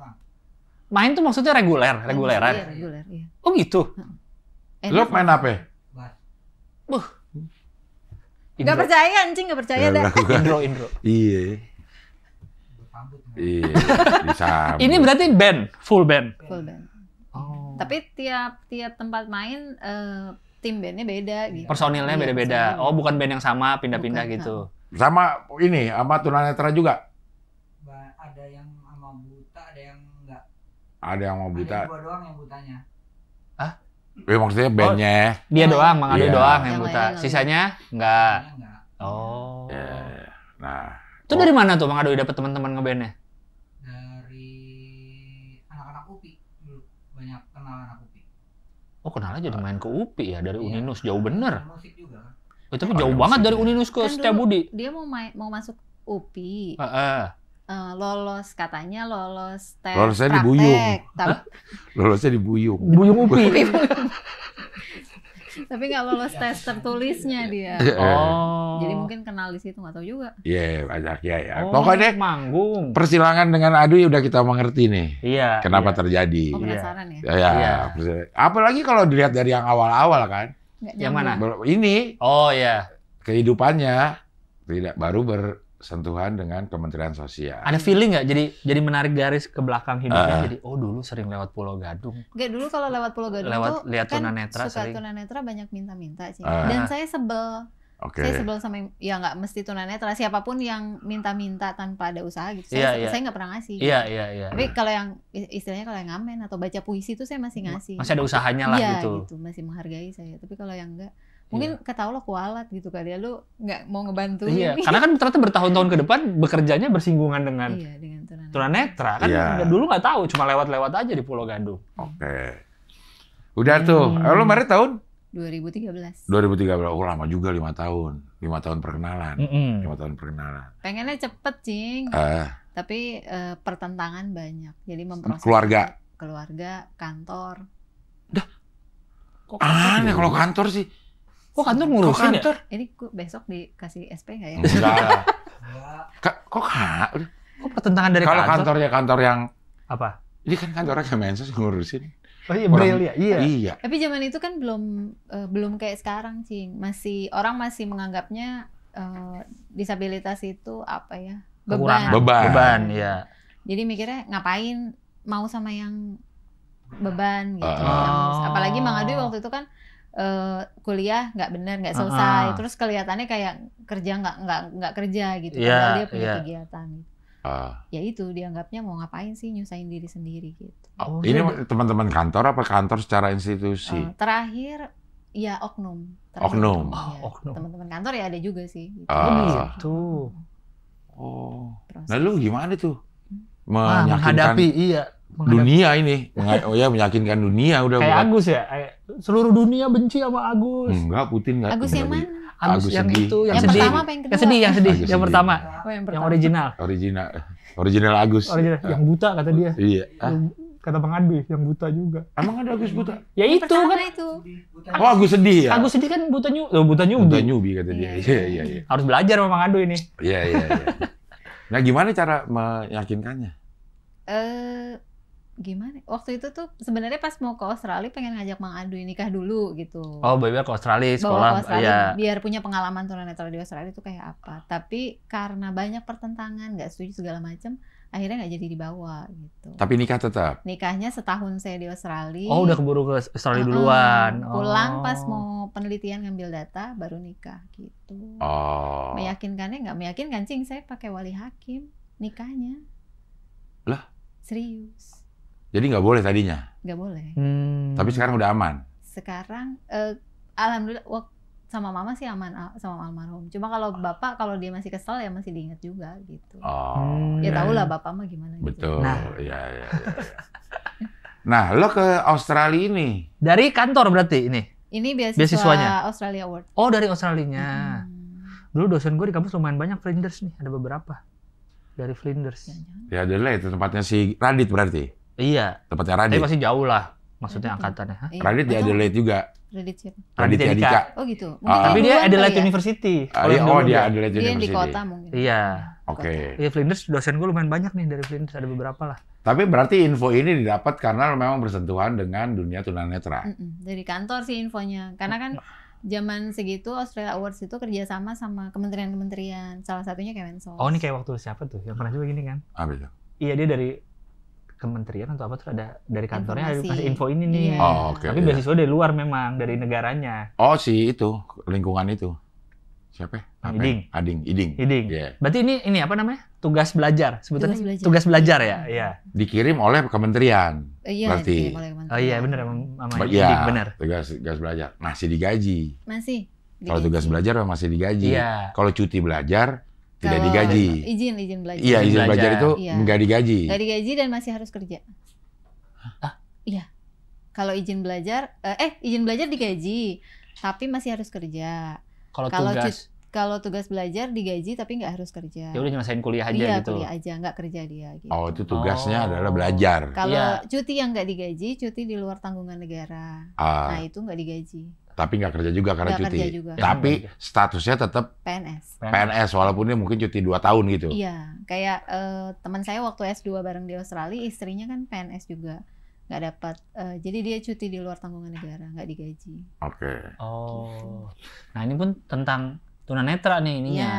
Main tuh maksudnya reguleran. Iya, reguler, iya. Oh gitu. Lo main apa? Gak percaya anjing, gak percaya dah. Indro. Iya. Iya. Disambut. Ini berarti band, full band. Full band. Oh. Tapi tiap tempat main tim bandnya beda gitu. Personilnya Iya, beda-beda. personilnya Oh, bukan band yang sama, pindah-pindah Bukan, gitu. Sama ini, sama tunanetra juga. Ada yang sama buta, ada yang enggak. Ada yang mau Ada buta. gua doang yang butanya. Maksudnya bandnya. Dia Oh, doang, Mang Ade iya. doang yang Yang buta. lainnya Sisanya enggak. Sisanya enggak. Oh. Ya, nah. Itu dari mana tuh Mang Ade dapet teman-teman ngebandnya? Dari anak-anak UPI dulu. Banyak kenal anak UPI. Oh, kenalnya jadi main ke UPI ya, dari Uninus. Jauh bener. Musik juga kan. Tapi Oh, jauh ada banget musik dari ya. Uninus ke Kan Setiabudi. Dia mau masuk UPI. Heeh. Lolos katanya lolos tes Lolosnya di praktek. Buyung. Tapi, Lolosnya di Buyung. Buyung UPI. tapi nggak lolos tes tertulisnya dia. Oh. Jadi mungkin kenal di situ, nggak tahu juga. Iya, banyak ya. Oh, Pokoknya manggung. persilangan dengan Adu udah kita mengerti nih. Iya. Kenapa iya. terjadi. Oh, penasaran ya? Ya, Iya. Apalagi kalau dilihat dari yang awal-awal kan. Nggak Yang mana? nyambung. Ini Oh iya. kehidupannya tidak baru bersentuhan dengan Kementerian Sosial. Ada feeling nggak? Jadi menarik garis ke belakang hidupnya. Ah. Jadi dulu sering lewat Pulau Gadung. Nggak, dulu kalau lewat Pulau Gadung Lewat tuh lihat kan tunanetra suka sering. tunanetra banyak minta-minta sih. Ah. Dan saya sebel. Oke. Saya sebel sama ya nggak mesti tunanetra, siapapun yang minta-minta tanpa ada usaha gitu. Iya, Saya iya. saya nggak pernah ngasih. Iya. Tapi kalau yang istilahnya kalau yang ngamen atau baca puisi itu saya masih ngasih. Masih ada usahanya lah Iya, gitu. masih menghargai saya. Tapi kalau yang enggak, mungkin kata Allah kualat gitu kali ya, lu nggak mau ngebantu. Iya, karena kan ternyata bertahun-tahun ke depan bekerjanya bersinggungan dengan Iya, dengan tunanetra. tunanetra kan. Iya. Dulu nggak tahu, cuma lewat-lewat aja di Pulau Gadung. Oke. Udah tuh. Lo married tahun? 2013. 2013. Oh, lama juga 5 tahun. 5 tahun perkenalan. 5 tahun perkenalan. Pengennya cepet, Cing. Tapi pertentangan banyak. Jadi memproses keluarga, kantor. Kok Aneh kalau kantor sih. Kok kantor ngurusin ya? Ini besok dikasih SP nggak ya? Enggak. Enggak. Kok Kok pertentangan dari kalau kantor? kantornya kantor yang Apa? ini kan kantornya Kemensos ngurusin. Oh iya, Braille ya? Iya. Iya. Tapi zaman itu kan belum kayak sekarang, Cing. Orang masih menganggapnya disabilitas itu apa ya? Kekurangan. Beban. Beban, iya. Jadi mikirnya ngapain mau sama yang beban gitu. Oh. Apalagi Mang Adu waktu itu kan kuliah nggak bener, nggak selesai. Ah. Terus kelihatannya kayak kerja nggak kerja gitu. Iya, Padahal dia punya iya. kegiatan. Gitu. Ah. Ya itu dianggapnya mau ngapain sih nyusahin diri sendiri gitu. Oh, Ini iya. teman-teman kantor apa kantor secara institusi? Terakhir ya oknum. Oknum. Iya. Oh, oknum. Teman-teman kantor ya ada juga sih. Gitu. Ah. Gitu. Oh. Proses. Nah lu gimana tuh? Menghadapi, Meyakinkan iya. dunia ini. Meyakinkan dunia udah Kayak bukan. Agus ya? Seluruh dunia benci sama Agus. Enggak, Putin enggak. Agus yang mana? Agus yang sedih. itu, yang Yang sedih. pertama apa yang kedua? Yang sedih. Agus Yang sedih. pertama. Oh, yang Yang pertama. original. Original Agus. Original. Yang buta kata dia. Iya. Kata Bang Ade, yang buta juga. Emang ada Agus buta? Ya Yang itu pertama kan. itu. Oh, Agus sedih ya? Agus sedih kan buta nyubi. Buta nyubi. nyubi kata dia. Iya. Iya. Harus belajar sama Bang Ado ini. Iya. Nah, gimana cara meyakinkannya? Gimana? Waktu itu tuh sebenarnya pas mau ke Australia pengen ngajak Mang Adu nikah dulu gitu. Oh, baby ke Australia, Bawa sekolah. ke Australia Iya. biar punya pengalaman tunanetra di Australia itu kayak apa. Tapi karena banyak pertentangan, nggak setuju segala macam, akhirnya nggak jadi dibawa gitu. Tapi nikah tetap. Nikahnya setahun saya di Australia. Oh, udah keburu ke Australia duluan. Pulang Oh. pas mau penelitian ngambil data baru nikah gitu. Oh. Meyakinkannya nggak meyakinkan, Cing. Saya pakai wali hakim nikahnya. Lah? Serius. Jadi nggak boleh tadinya. Nggak boleh. Tapi sekarang udah aman. Sekarang alhamdulillah sama mama sih aman sama almarhum. Cuma kalau bapak kalau dia masih kesel ya masih diingat juga gitu. Oh. Ya iya, tau lah iya. bapak mah gimana gitu. Betul. Nah. Iya. Nah, lo ke Australia ini. Dari kantor berarti ini? Ini Beasiswanya? Australia Award. Oh, dari Australinya. Dulu dosen gue di kampus lumayan banyak Flinders nih, ada beberapa. Dari Flinders. Jangan-jangan. Ya Adelaide itu tempatnya si Radit berarti. Iya. Tempatnya Tapi Radit. masih jauh lah. Maksudnya angkatannya. Hah? Iya. Radit di Atau Adelaide juga. Radit siapa? Raditya Raditya Dika. Oh gitu. Ah. Tapi dia duluan Adelaide kali ya? University. Iya, Dulu dia Adelaide Dia yang di University. kota mungkin. Iya. Oke. Iya, Flinders dosen gue lumayan banyak nih dari Flinders, ada beberapa lah. Tapi berarti info ini didapat karena memang bersentuhan dengan dunia tunanetra. Dari kantor sih infonya. Karena kan zaman segitu Australia Awards itu kerjasama sama kementerian-kementerian. Salah satunya Kemensos. Oh, ini kayak waktu siapa tuh? Yang pernah juga gini kan? Apa itu? Iya, dia dari kementerian atau apa tuh ada dari kantornya ada Informasi. kasih info ini nih. Iya. Oh, oke. Tapi iya. beasiswa dari luar memang, dari negaranya. Oh, si itu, lingkungan itu. Siapa? ya? Apa ya? Iding. Iding. Iya. Berarti ini apa namanya? Tugas belajar sebutannya. Tugas belajar. Tugas belajar ya? Iya. Dikirim oleh kementerian. Iya, berarti. dikirim oleh kementerian. Oh iya, benar sama Iya, Iding, benar. tugas belajar. Masih digaji. Masih. Kalau digaji. tugas belajar masih digaji. Iya. Kalau cuti belajar tidak Kalau digaji. Izin belajar. Iya, izin belajar. belajar itu Iya. nggak digaji. Nggak digaji dan masih harus kerja. Iya. Kalau izin belajar, izin belajar digaji, tapi masih harus kerja. Kalau Kalau tugas, Kalau tugas belajar digaji tapi nggak harus kerja. ya udah nyelesain kuliah aja Iya, gitu. kuliah aja, nggak kerja dia. Gitu. Oh, itu tugasnya Oh. adalah belajar. Kalau Iya. cuti yang nggak digaji, cuti di luar tanggungan negara. Ah, Nah itu nggak digaji. tapi nggak kerja juga karena Nggak cuti. kerja juga. Tapi statusnya tetap PNS. PNS walaupun dia mungkin cuti 2 tahun gitu. Iya, kayak teman saya waktu S2 bareng di Australia, istrinya kan PNS juga, nggak dapat. Jadi dia cuti di luar tanggungan negara, nggak digaji. Oke. Oh. Nah, ini pun tentang tunanetra nih ininya,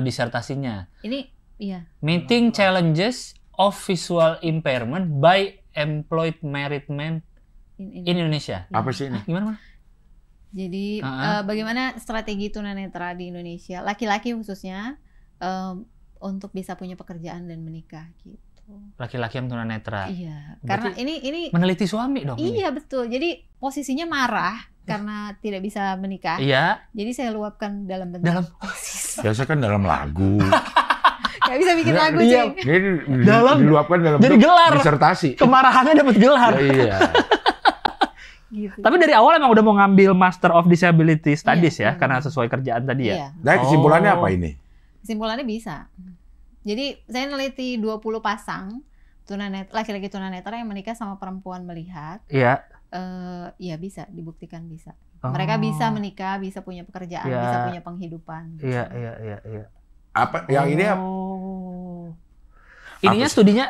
disertasinya. Ini, iya. Meeting challenges of visual impairment by employed married men In in Indonesia. Apa sih ini? Ah, gimana, Mas? Jadi bagaimana strategi tunanetra di Indonesia, laki-laki khususnya, untuk bisa punya pekerjaan dan menikah gitu. Laki-laki yang tunanetra. Iya, Berarti karena ini meneliti suami dong. ini. iya betul. Jadi posisinya marah karena tidak bisa menikah. Iya. Jadi saya luapkan dalam bentuk Dalam puisi. Biasa kan dalam lagu. Gak bisa bikin lagu Iya. sih. Ini Dalam- diluapkan dalam jadi bentuk gelar. disertasi. Kemarahannya dapat gelar. Ya, iya. Gitu. Tapi dari awal emang udah mau ngambil Master of Disability Studies Iya, ya, karena sesuai kerjaan tadi ya. Iya. Nah, kesimpulannya Oh. apa ini? Kesimpulannya bisa. Jadi saya neliti 20 pasang laki-laki tunanetra yang menikah sama perempuan melihat. Iya. Ya bisa dibuktikan bisa. Oh. Mereka bisa menikah, bisa punya pekerjaan, Iya. bisa punya penghidupan. Iya. Apa yang ini apa? Oh. Ininya Apa sih? studinya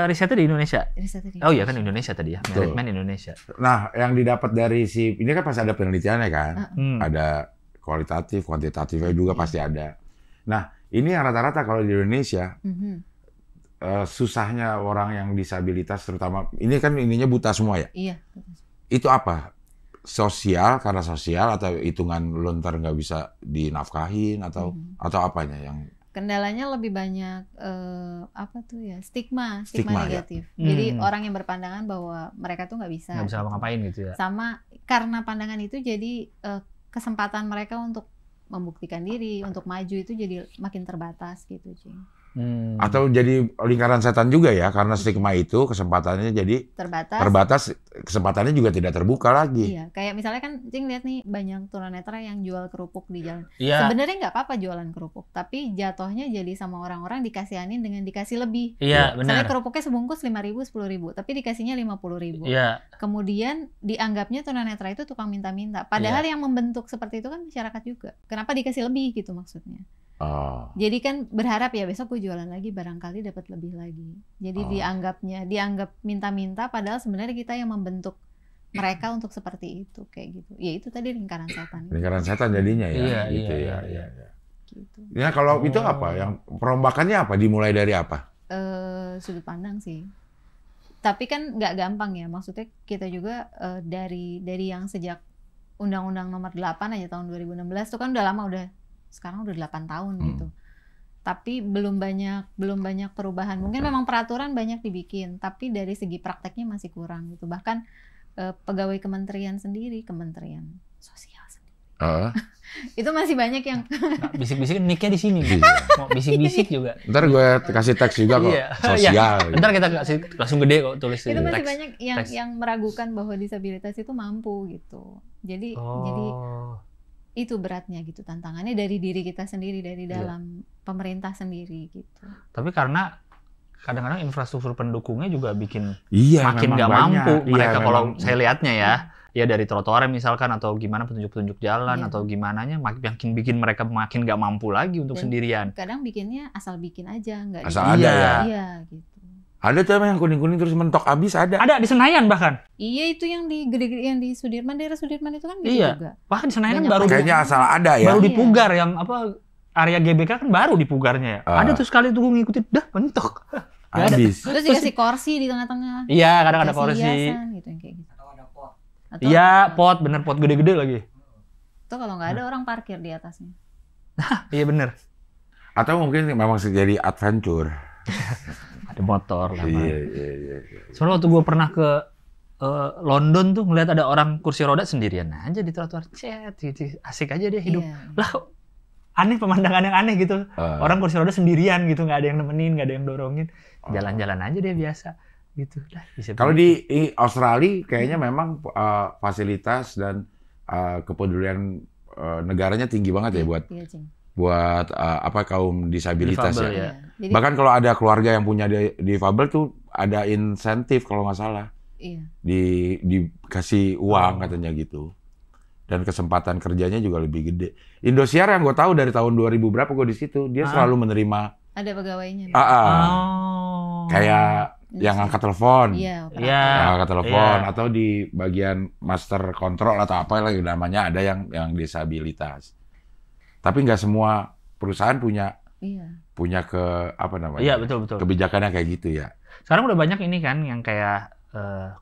risetnya di Indonesia. Risetnya di Oh iya kan Indonesia tadi ya, Married Betul. Men Indonesia. Nah, yang didapat dari si ini kan pasti ada penelitiannya kan? Hmm. Ada kualitatif, kuantitatifnya juga pasti ada. Nah, ini yang rata-rata kalau di Indonesia Mhm. susahnya orang yang disabilitas terutama ini kan ininya buta semua ya. Iya. Itu apa? Sosial karena sosial atau hitungan lontar nggak bisa dinafkahin atau apanya yang Kendalanya lebih banyak apa tuh ya, stigma Stigma, ya. negatif. Hmm. Jadi orang yang berpandangan bahwa mereka tuh nggak bisa. Nggak bisa gitu. ngapain gitu ya. Sama karena pandangan itu jadi kesempatan mereka untuk membuktikan diri, untuk maju itu jadi makin terbatas gitu, Cing. atau jadi lingkaran setan juga ya karena stigma itu kesempatannya jadi terbatas, kesempatannya juga tidak terbuka lagi. Iya, kayak misalnya kan Cing lihat nih banyak tunanetra yang jual kerupuk di jalan. Iya. Sebenarnya nggak apa-apa jualan kerupuk, tapi jatuhnya jadi sama orang-orang dikasihanin dengan dikasih lebih. Iya, Misalnya benar. kerupuknya sebungkus 5.000, 10.000, tapi dikasihnya 50.000. Iya. Kemudian dianggapnya tunanetra itu tukang minta-minta. Padahal yang membentuk seperti itu kan masyarakat juga. Kenapa dikasih lebih gitu maksudnya? Oh. Jadi kan berharap ya besok gue jualan lagi barangkali dapat lebih lagi. Jadi dianggap minta-minta padahal sebenarnya kita yang membentuk mereka untuk seperti itu kayak gitu. Ya itu tadi lingkaran setan. Lingkaran setan jadinya ya. Iya, gitu iya, ya. iya. Gitu. Ya kalau itu apa? Yang perombakannya apa? Dimulai dari apa? Sudut pandang sih. Tapi kan nggak gampang ya. Maksudnya kita juga dari yang sejak Undang-Undang Nomor 8 aja tahun 2016 itu kan udah lama, sekarang udah 8 tahun gitu. Tapi belum banyak perubahan. Mungkin memang peraturan banyak dibikin, tapi dari segi prakteknya masih kurang gitu. Bahkan pegawai kementerian sendiri, kementerian sosial sendiri. Itu masih banyak yang Nah, bisik-bisik nicknya di sini. Iya. Mau bisik-bisik juga. Ntar gue kasih teks juga kok. Iya. Sosial. gitu. Ntar kita kasih langsung gede kok tulis itu masih teks. banyak teks. yang meragukan bahwa disabilitas itu mampu gitu. Jadi Oh. itu beratnya gitu, tantangannya dari diri kita sendiri, dari dalam pemerintah sendiri gitu. Tapi karena kadang-kadang infrastruktur pendukungnya juga bikin Iya, makin memang nggak banyak. mampu Iya, mereka kalau memang. saya lihatnya ya dari trotoar misalkan atau gimana petunjuk-petunjuk jalan Iya. atau gimananya makin bikin mereka makin nggak mampu lagi untuk Dan sendirian. kadang bikinnya asal bikin aja, nggak Asal di- ada Iya. ya. Iya gitu. Ada tuh emang yang kuning-kuning terus mentok abis ada. Ada di Senayan bahkan. Iya itu yang di gede-gede yang di Sudirman, daerah Sudirman itu kan gitu Iya. juga. Bahkan di Senayan kan Banyak baru banget. Kayaknya asal ada ya. baru Iya. dipugar yang apa area GBK kan baru dipugarnya ya. Ah. Ada tuh sekali tuh gue ngikutin dah mentok. Nggak ada. Abis. Terus dikasih kursi di tengah-tengah. Iya, kadang ada Dikasih kursi. hiasan gitu yang kayak gitu. Atau ada pot. Atau Iya, pot bener pot gede-gede lagi. Tuh kalau nggak ada orang parkir di atasnya. Iya bener. Atau mungkin memang jadi adventure. Ada motor lah. Iya. Soalnya waktu gue pernah ke London tuh ngeliat ada orang kursi roda sendirian aja di trotoar, gitu. Asik aja dia hidup. Iya. Lah, aneh pemandangan yang aneh gitu. Ah. Orang kursi roda sendirian gitu, nggak ada yang nemenin, nggak ada yang dorongin. Jalan-jalan aja dia biasa. Gitu. Lah, bisa Kalau begitu. di Australia kayaknya memang fasilitas dan kepedulian negaranya tinggi banget ya buat Iya, Cing. kaum disabilitas Difabel, ya. ya. Jadi Bahkan kalau ada keluarga yang punya difabel tuh ada insentif kalau nggak salah. iya. Dikasih uang katanya gitu. Dan kesempatan kerjanya juga lebih gede. Indosiar yang gue tahu dari tahun 2000 berapa gue di situ, dia selalu menerima Ada pegawainya. Oh. kayak yang angkat telepon. Iya. Iya. Yang angkat telepon Iya. atau di bagian master control atau apa lagi namanya ada yang disabilitas. Tapi nggak semua perusahaan punya Iya. apa namanya? Iya, betul. Kebijakannya kayak gitu ya. Sekarang udah banyak ini kan yang kayak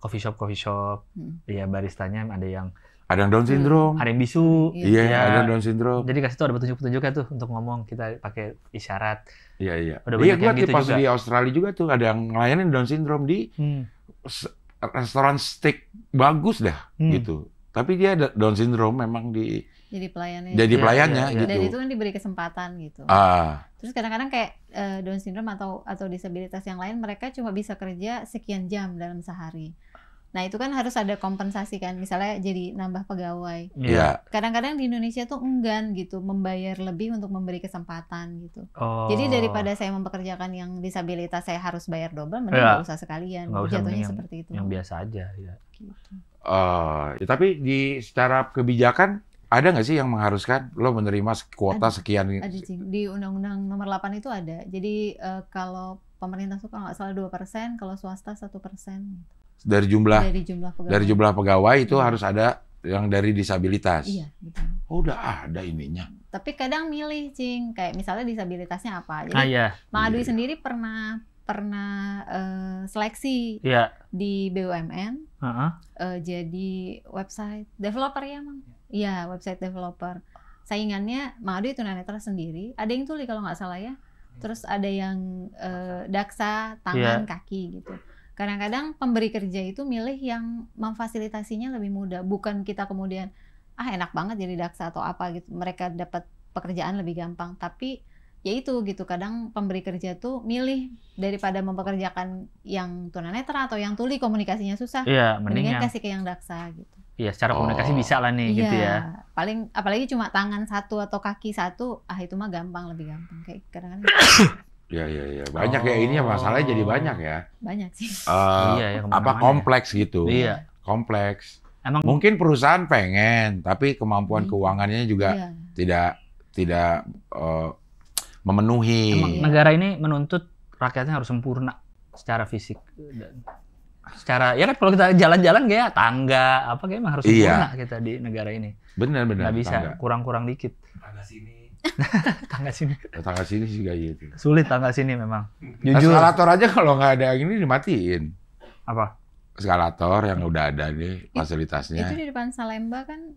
coffee shop, ya baristanya ada yang Ada yang Down syndrome. ada yang bisu. Iya, Iya. ada yang Down syndrome. Jadi kasih tuh ada petunjuk-petunjuknya tuh untuk ngomong, kita pakai isyarat. Iya. Udah Iya, banyak gua yang gitu pas juga. di Australia juga tuh ada yang ngelayanin Down syndrome di restoran steak bagus dah gitu. Tapi dia ada Down syndrome memang Jadi pelayannya. jadi Iya, pelayannya iya, iya. gitu. Dan itu kan diberi kesempatan gitu. Terus kadang-kadang kayak Down syndrome atau disabilitas yang lain, mereka cuma bisa kerja sekian jam dalam sehari. Nah itu kan harus ada kompensasi kan, misalnya jadi nambah pegawai. Iya. Kadang-kadang di Indonesia tuh enggan gitu membayar lebih untuk memberi kesempatan gitu. Oh. Jadi daripada saya mempekerjakan yang disabilitas saya harus bayar double, mending Iya. nggak usah sekalian. Nggak usah, Jatuhnya mending seperti itu. yang biasa aja ya. Gitu. Ya, tapi secara kebijakan ada nggak sih yang mengharuskan lo menerima kuota Ada. sekian? Ada Cing. Di Undang-Undang Nomor 8 itu ada. Jadi kalau pemerintah tuh kalau nggak salah 2%, kalau swasta 1%. Dari jumlah Dari jumlah pegawai. itu Iya. harus ada yang dari disabilitas. Iya, betul. Oh, udah ada ininya. Tapi kadang milih, Cing. Kayak misalnya disabilitasnya apa. Jadi Iya. Mang Adui Iya. sendiri pernah seleksi Iya. di BUMN. Heeh. Jadi website developer ya, Mang? Iya, website developer. Saingannya Mang Adui tunanetra sendiri. Ada yang tuli kalau nggak salah ya. Terus ada yang daksa tangan, kaki gitu. Kadang-kadang pemberi kerja itu milih yang memfasilitasinya lebih mudah. Bukan kita kemudian enak banget jadi daksa atau apa gitu. Mereka dapat pekerjaan lebih gampang. Tapi ya itu gitu. Kadang pemberi kerja tuh milih daripada mempekerjakan yang tunanetra atau yang tuli komunikasinya susah. Iya, mending Mendingan yang kasih ke yang daksa gitu. iya secara komunikasi bisa lah nih gitu ya. Paling apalagi cuma tangan satu atau kaki satu, itu mah gampang, lebih gampang. Kayak kadang-kadang Iya. Banyak ya ininya masalahnya jadi banyak ya. banyak sih. Iya, ya, kemana-mana Kompleks gitu. Iya. Kompleks. Emang Mungkin perusahaan pengen, tapi kemampuan keuangannya juga Iya. tidak memenuhi. emang negara ini menuntut rakyatnya harus sempurna secara fisik dan secara ya kan kalau kita jalan-jalan kayak tangga apa kayak emang harus Iya. sempurna kita di negara ini. Benar. Nggak bisa Tangga. kurang-kurang dikit. Tangga sini. Tangga sini juga gitu. Sulit tangga sini memang. Jujur. Eskalator aja kalau nggak ada yang ini dimatiin. Apa? Eskalator yang udah ada nih Itu fasilitasnya. di depan Salemba kan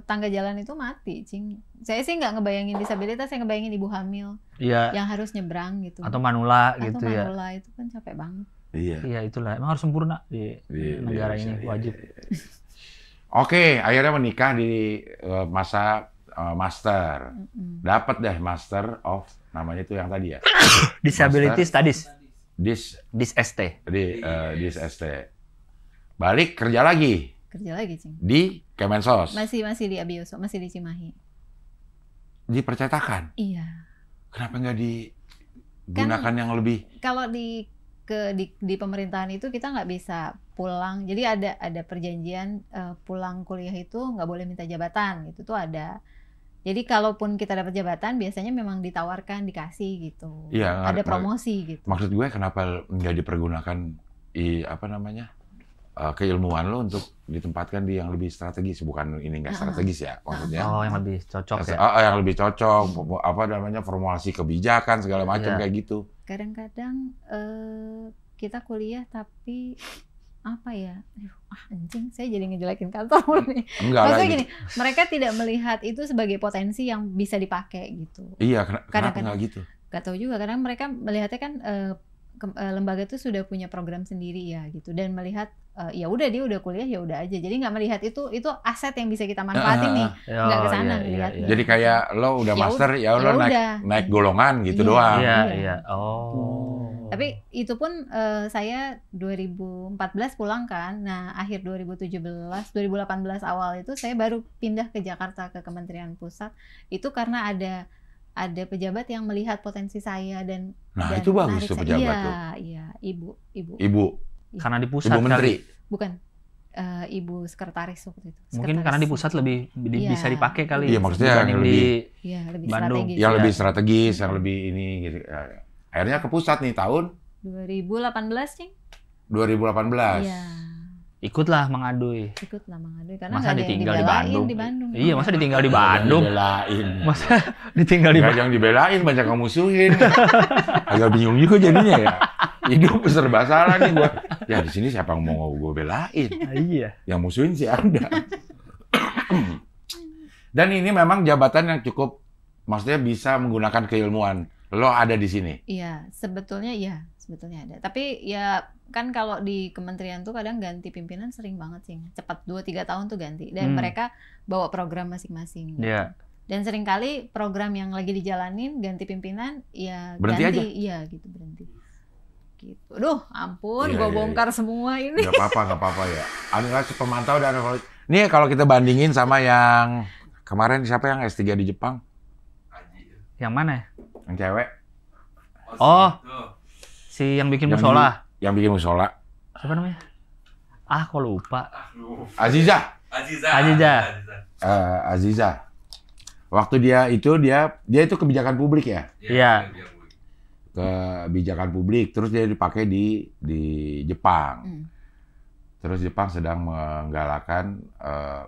tangga jalan itu mati, Cing. Saya sih nggak ngebayangin disabilitas, saya ngebayangin ibu hamil Iya. yang harus nyebrang gitu. Atau manula Atau gitu ya. manula itu kan capek banget. Iya. Iya itulah. Emang harus sempurna di negara ini wajib. Oke, akhirnya menikah di masa master. Dapat deh master of namanya itu yang tadi ya. Disability Studies. Dis ST. dis ST. Balik kerja lagi Kerja lagi, Cing. di Kemensos. Masih di Abioso, masih di Cimahi. di percetakan. Iya. Kenapa nggak digunakan yang lebih? Kalau di pemerintahan itu kita nggak bisa pulang. Jadi ada perjanjian pulang kuliah itu nggak boleh minta jabatan gitu tuh ada. Jadi kalaupun kita dapat jabatan biasanya memang ditawarkan, dikasih gitu. Iya, Ada promosi gitu. Maksud gue kenapa nggak dipergunakan keilmuan lo untuk ditempatkan di yang lebih strategis, bukan ini nggak strategis ya maksudnya. Oh, yang lebih cocok ya. Yang lebih cocok, formulasi kebijakan segala macam kayak gitu. Kadang-kadang kita kuliah tapi apa ya? Anjing, saya jadi ngejelekin kantor nih. Maksudnya gini, mereka tidak melihat itu sebagai potensi yang bisa dipakai gitu. Iya, kenapa nggak gitu? Gak tahu juga, kadang mereka melihatnya kan lembaga itu sudah punya program sendiri ya gitu, dan melihat ya udah dia udah kuliah ya udah aja, jadi nggak melihat itu aset yang bisa kita manfaatin nih, nggak kesana ngelihat. Jadi kayak lo udah master ya lo naik golongan gitu doang. Iya. Tapi itu pun saya 2014 pulang kan, nah akhir 2018 awal itu saya baru pindah ke Jakarta ke Kementerian Pusat, itu karena ada pejabat yang melihat potensi saya dan itu bagus tuh pejabat tuh. Iya, ibu. Karena di pusat ibu menteri. Bukan. Ibu sekretaris waktu itu. Mungkin karena di pusat lebih bisa dipakai kali. Iya, maksudnya yang lebih Bandung. strategis. Yang lebih strategis, yang lebih ini gitu. Akhirnya ke pusat nih tahun 2018, Cing. 2018. Iya. Ikutlah mengadui Karena masa nggak ada yang ditinggal di Bandung. Iya, masa ditinggal di Bandung. Dibelain. Masa ditinggal di Bandung. Yang dibelain banyak yang musuhin. Agak bingung juga jadinya ya. Hidup serba salah nih gua. Ya di sini siapa yang mau gue belain? Iya. Yang musuhin sih Anda. Dan ini memang jabatan yang cukup, maksudnya bisa menggunakan keilmuan. Lo ada di sini. Iya, sebetulnya ada. Tapi ya kan kalau di kementerian tuh kadang ganti pimpinan sering banget sih. Cepat 2-3 tahun tuh ganti. Dan mereka bawa program masing-masing. Gitu. Iya. Dan seringkali program yang lagi dijalanin ganti pimpinan ya berhenti ganti. Aja? Iya gitu, berhenti. Gitu. Duh, ampun, gue bongkar semua ini. Gak apa-apa ya. Anda pemantau dan ini kalau kita bandingin sama yang kemarin siapa yang S3 di Jepang? Yang mana? Yang cewek. Si yang bikin musola. Yang bikin musola. Siapa namanya? Kok lupa. Aziza. Waktu dia itu kebijakan publik ya? Iya. Kebijakan publik, terus dia dipakai di Jepang. Terus Jepang sedang menggalakkan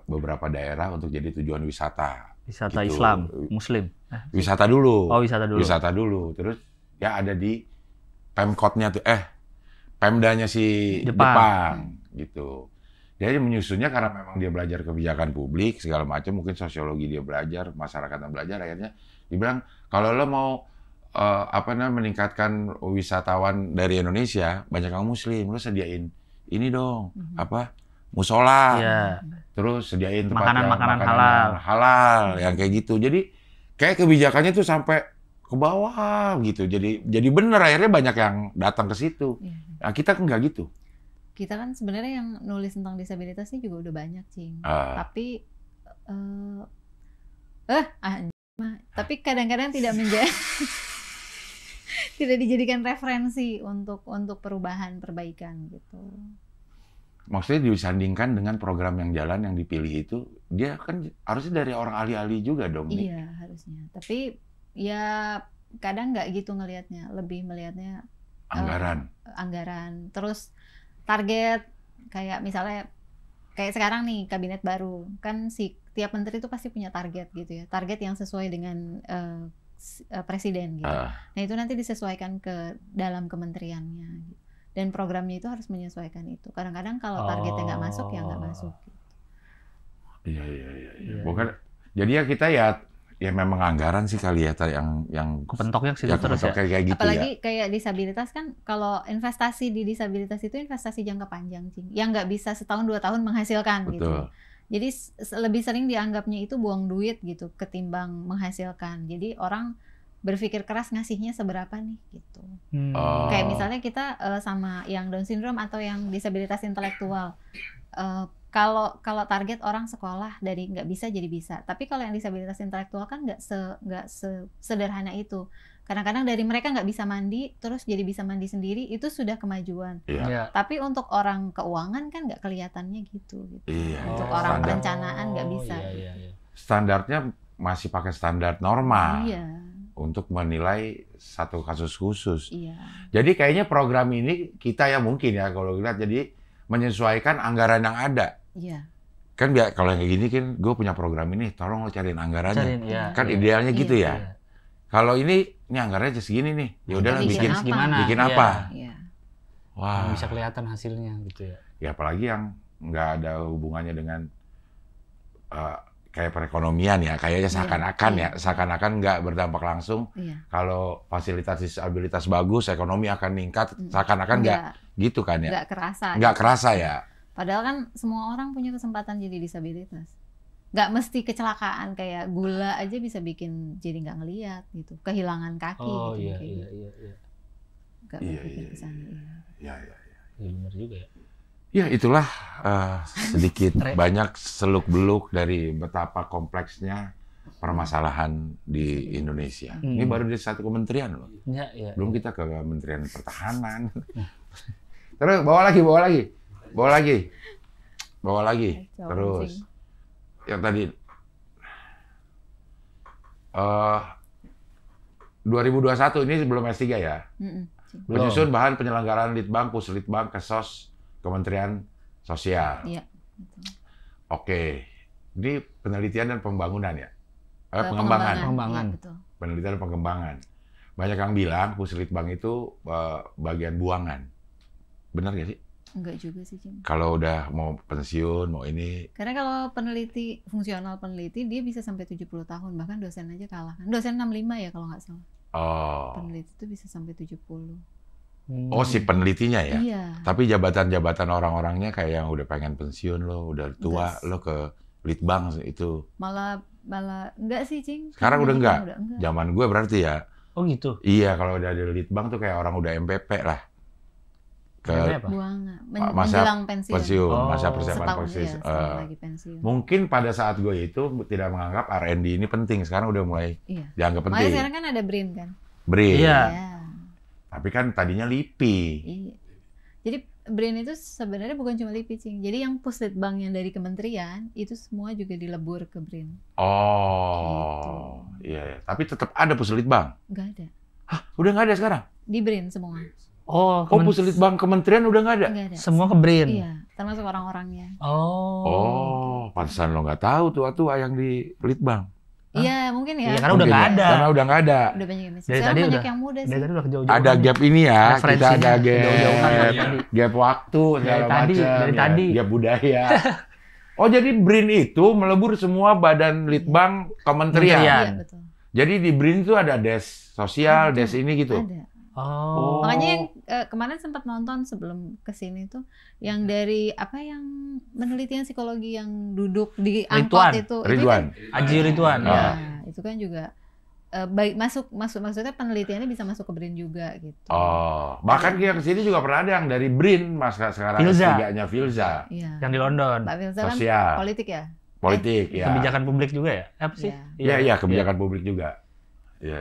beberapa daerah untuk jadi tujuan wisata. Wisata gitu. Islam, Muslim. Wisata dulu. Wisata dulu. Terus ya ada di Pemkotnya tuh, Pemdanya si Jepang gitu. Dia menyusunnya karena memang dia belajar kebijakan publik segala macam, mungkin sosiologi dia belajar, masyarakat yang belajar, akhirnya dibilang kalau lo mau meningkatkan wisatawan dari Indonesia, banyak yang Muslim, lo sediain ini dong, musola, terus sediain tempat makanan halal, yang kayak gitu. Jadi kayak kebijakannya tuh sampai ke bawah gitu. Jadi bener akhirnya banyak yang datang ke situ. Nah, kita kan nggak gitu. Kita kan sebenarnya yang nulis tentang disabilitas ini juga udah banyak, Cing. Tapi tapi kadang-kadang tidak tidak dijadikan referensi untuk perubahan-perbaikan gitu. Maksudnya disandingkan dengan program yang jalan yang dipilih itu, dia kan harusnya dari orang ahli-ahli juga dong. Iya, harusnya. Tapi ya kadang nggak gitu ngelihatnya, lebih melihatnya anggaran, terus target, kayak misalnya kayak sekarang nih kabinet baru kan tiap menteri itu pasti punya target gitu ya, target yang sesuai dengan presiden gitu. Nah itu nanti disesuaikan ke dalam kementeriannya gitu. Dan programnya itu harus menyesuaikan itu. Kadang-kadang kalau targetnya nggak masuk ya nggak masuk. Gitu. Iya. Bukan. Jadi ya kita ya memang anggaran sih kali ya yang kepentoknya sih terus ya. Kayak gitu. Apalagi kayak disabilitas kan, kalau investasi di disabilitas itu investasi jangka panjang, Cing. Yang nggak bisa setahun 2 tahun menghasilkan. Betul. Gitu. Jadi lebih sering dianggapnya itu buang duit gitu ketimbang menghasilkan. Jadi orang berpikir keras ngasihnya seberapa nih gitu. Kayak misalnya kita sama yang Down syndrome atau yang disabilitas intelektual. kalau target orang sekolah dari nggak bisa jadi bisa. Tapi kalau yang disabilitas intelektual kan nggak sederhana itu. Kadang-kadang dari mereka nggak bisa mandi, terus jadi bisa mandi sendiri, itu sudah kemajuan. Iya. Tapi untuk orang keuangan kan nggak kelihatannya gitu. Iya. Untuk orang perencanaan nggak bisa. Iya. Standarnya masih pakai standar normal Iya. untuk menilai satu kasus khusus. Iya. Jadi kayaknya program ini kita ya mungkin ya kalau lihat jadi menyesuaikan anggaran yang ada. Iya. Kan kalau yang kayak gini kan gue punya program ini, tolong lo cariin anggarannya. Kan iya. idealnya gitu ya. Iya. Kalau ini anggarannya segini nih, ya udahlah Bikin bikin apa? apa? Iya. Wah. Yang bisa kelihatan hasilnya gitu ya. Ya apalagi yang nggak ada hubungannya dengan kayak perekonomian ya, kayaknya seakan-akan Iya. seakan-akan nggak berdampak langsung. Iya. Kalau fasilitas disabilitas bagus, ekonomi akan meningkat, seakan-akan nggak gitu kan ya? Nggak kerasa. Nggak kerasa ya? Padahal kan semua orang punya kesempatan jadi disabilitas. Nggak mesti kecelakaan kayak gula aja bisa bikin jadi nggak ngelihat gitu, kehilangan kaki Oh gitu. iya. Nggak Iya, berpikir iya, ke sana. iya. Iya. Ya. Iya benar juga ya. Ya itulah sedikit banyak seluk-beluk dari betapa kompleksnya permasalahan di Indonesia. Ini baru di satu kementerian loh. Iya. Belum kita ke Kementerian Pertahanan. Terus bawa lagi. Terus yang tadi 2021 ini sebelum S3 ya. Menyusun bahan penyelenggaraan Litbang, Puslitbang, Kesos, Kementerian Sosial. Iya. Oke, ini penelitian dan pembangunan ya. Pengembangan. Iya, betul. Penelitian dan pengembangan. Banyak yang bilang Puslitbang itu bagian buangan. Benar nggak sih? Enggak juga sih, Cim. Kalau udah mau pensiun, mau ini. Karena kalau fungsional peneliti dia bisa sampai 70 tahun, bahkan dosen aja kalah kan. Dosen 65 ya kalau nggak salah. Oh. Peneliti itu bisa sampai 70. Oh, si penelitinya ya? Iya. Tapi jabatan-jabatan orang-orangnya kayak yang udah pengen pensiun lo, udah tua, lo ke Litbang itu. Malah enggak sih, Cing. Sekarang udah enggak? Udah enggak. Zaman gue berarti ya. Oh gitu. Iya, kalau udah di Litbang tuh kayak orang udah MPP lah. Buang, masa menjelang pensiun. masa persiapan Setahun, pensiun. iya, setahun lagi pensiun. Mungkin pada saat gue itu tidak menganggap R&D ini penting. Sekarang udah mulai dianggap penting. Makanya sekarang kan ada BRIN kan? BRIN. Iya. Tapi kan tadinya LIPI. Iya. Jadi BRIN itu sebenarnya bukan cuma LIPI, Cing. Jadi yang Puslitbang yang dari kementerian itu semua juga dilebur ke BRIN. Oh, gitu. Iya. Tapi tetap ada Puslitbang. Nggak ada. Hah, udah nggak ada sekarang? Di BRIN semua. Oh, Puslitbang kementerian udah nggak ada? Nggak ada. semua ke BRIN. Iya, termasuk orang-orangnya. Oh. Pantesan lo nggak tahu tua-tua yang di Litbang. Iya, mungkin ya. Iya, karena udah nggak ada. Karena udah nggak ada. Udah banyak yang Dari Sekarang tadi banyak udah- yang muda sih. Dari tadi udah kejauh-jauh. Ada gap ini ya, kita Referensinya ada jauh-jauhan dari tadi. gap waktu segala tadi, macam, dari ya, tadi. gap budaya. Oh, jadi BRIN itu melebur semua badan Litbang kementerian. Kementerian. Iya, betul. Jadi di BRIN itu ada des sosial, des ini gitu. Ada. Oh. Makanya yang kemarin sempat nonton sebelum kesini tuh yang dari yang penelitian psikologi yang duduk di angkot itu Ridwan. Aji Ridwan. kan, Ya. itu kan juga baik maksudnya penelitiannya bisa masuk ke BRIN juga gitu. Oh, bahkan yang kesini juga pernah ada yang dari BRIN, mas sekarang Filza. S3-nya Filza. Iya. Yang di London. Mbak Filza kan Sosial. politik ya? Politik, ya. Kebijakan publik juga ya? Apa sih? Iya. Iya, kebijakan publik juga. Iya.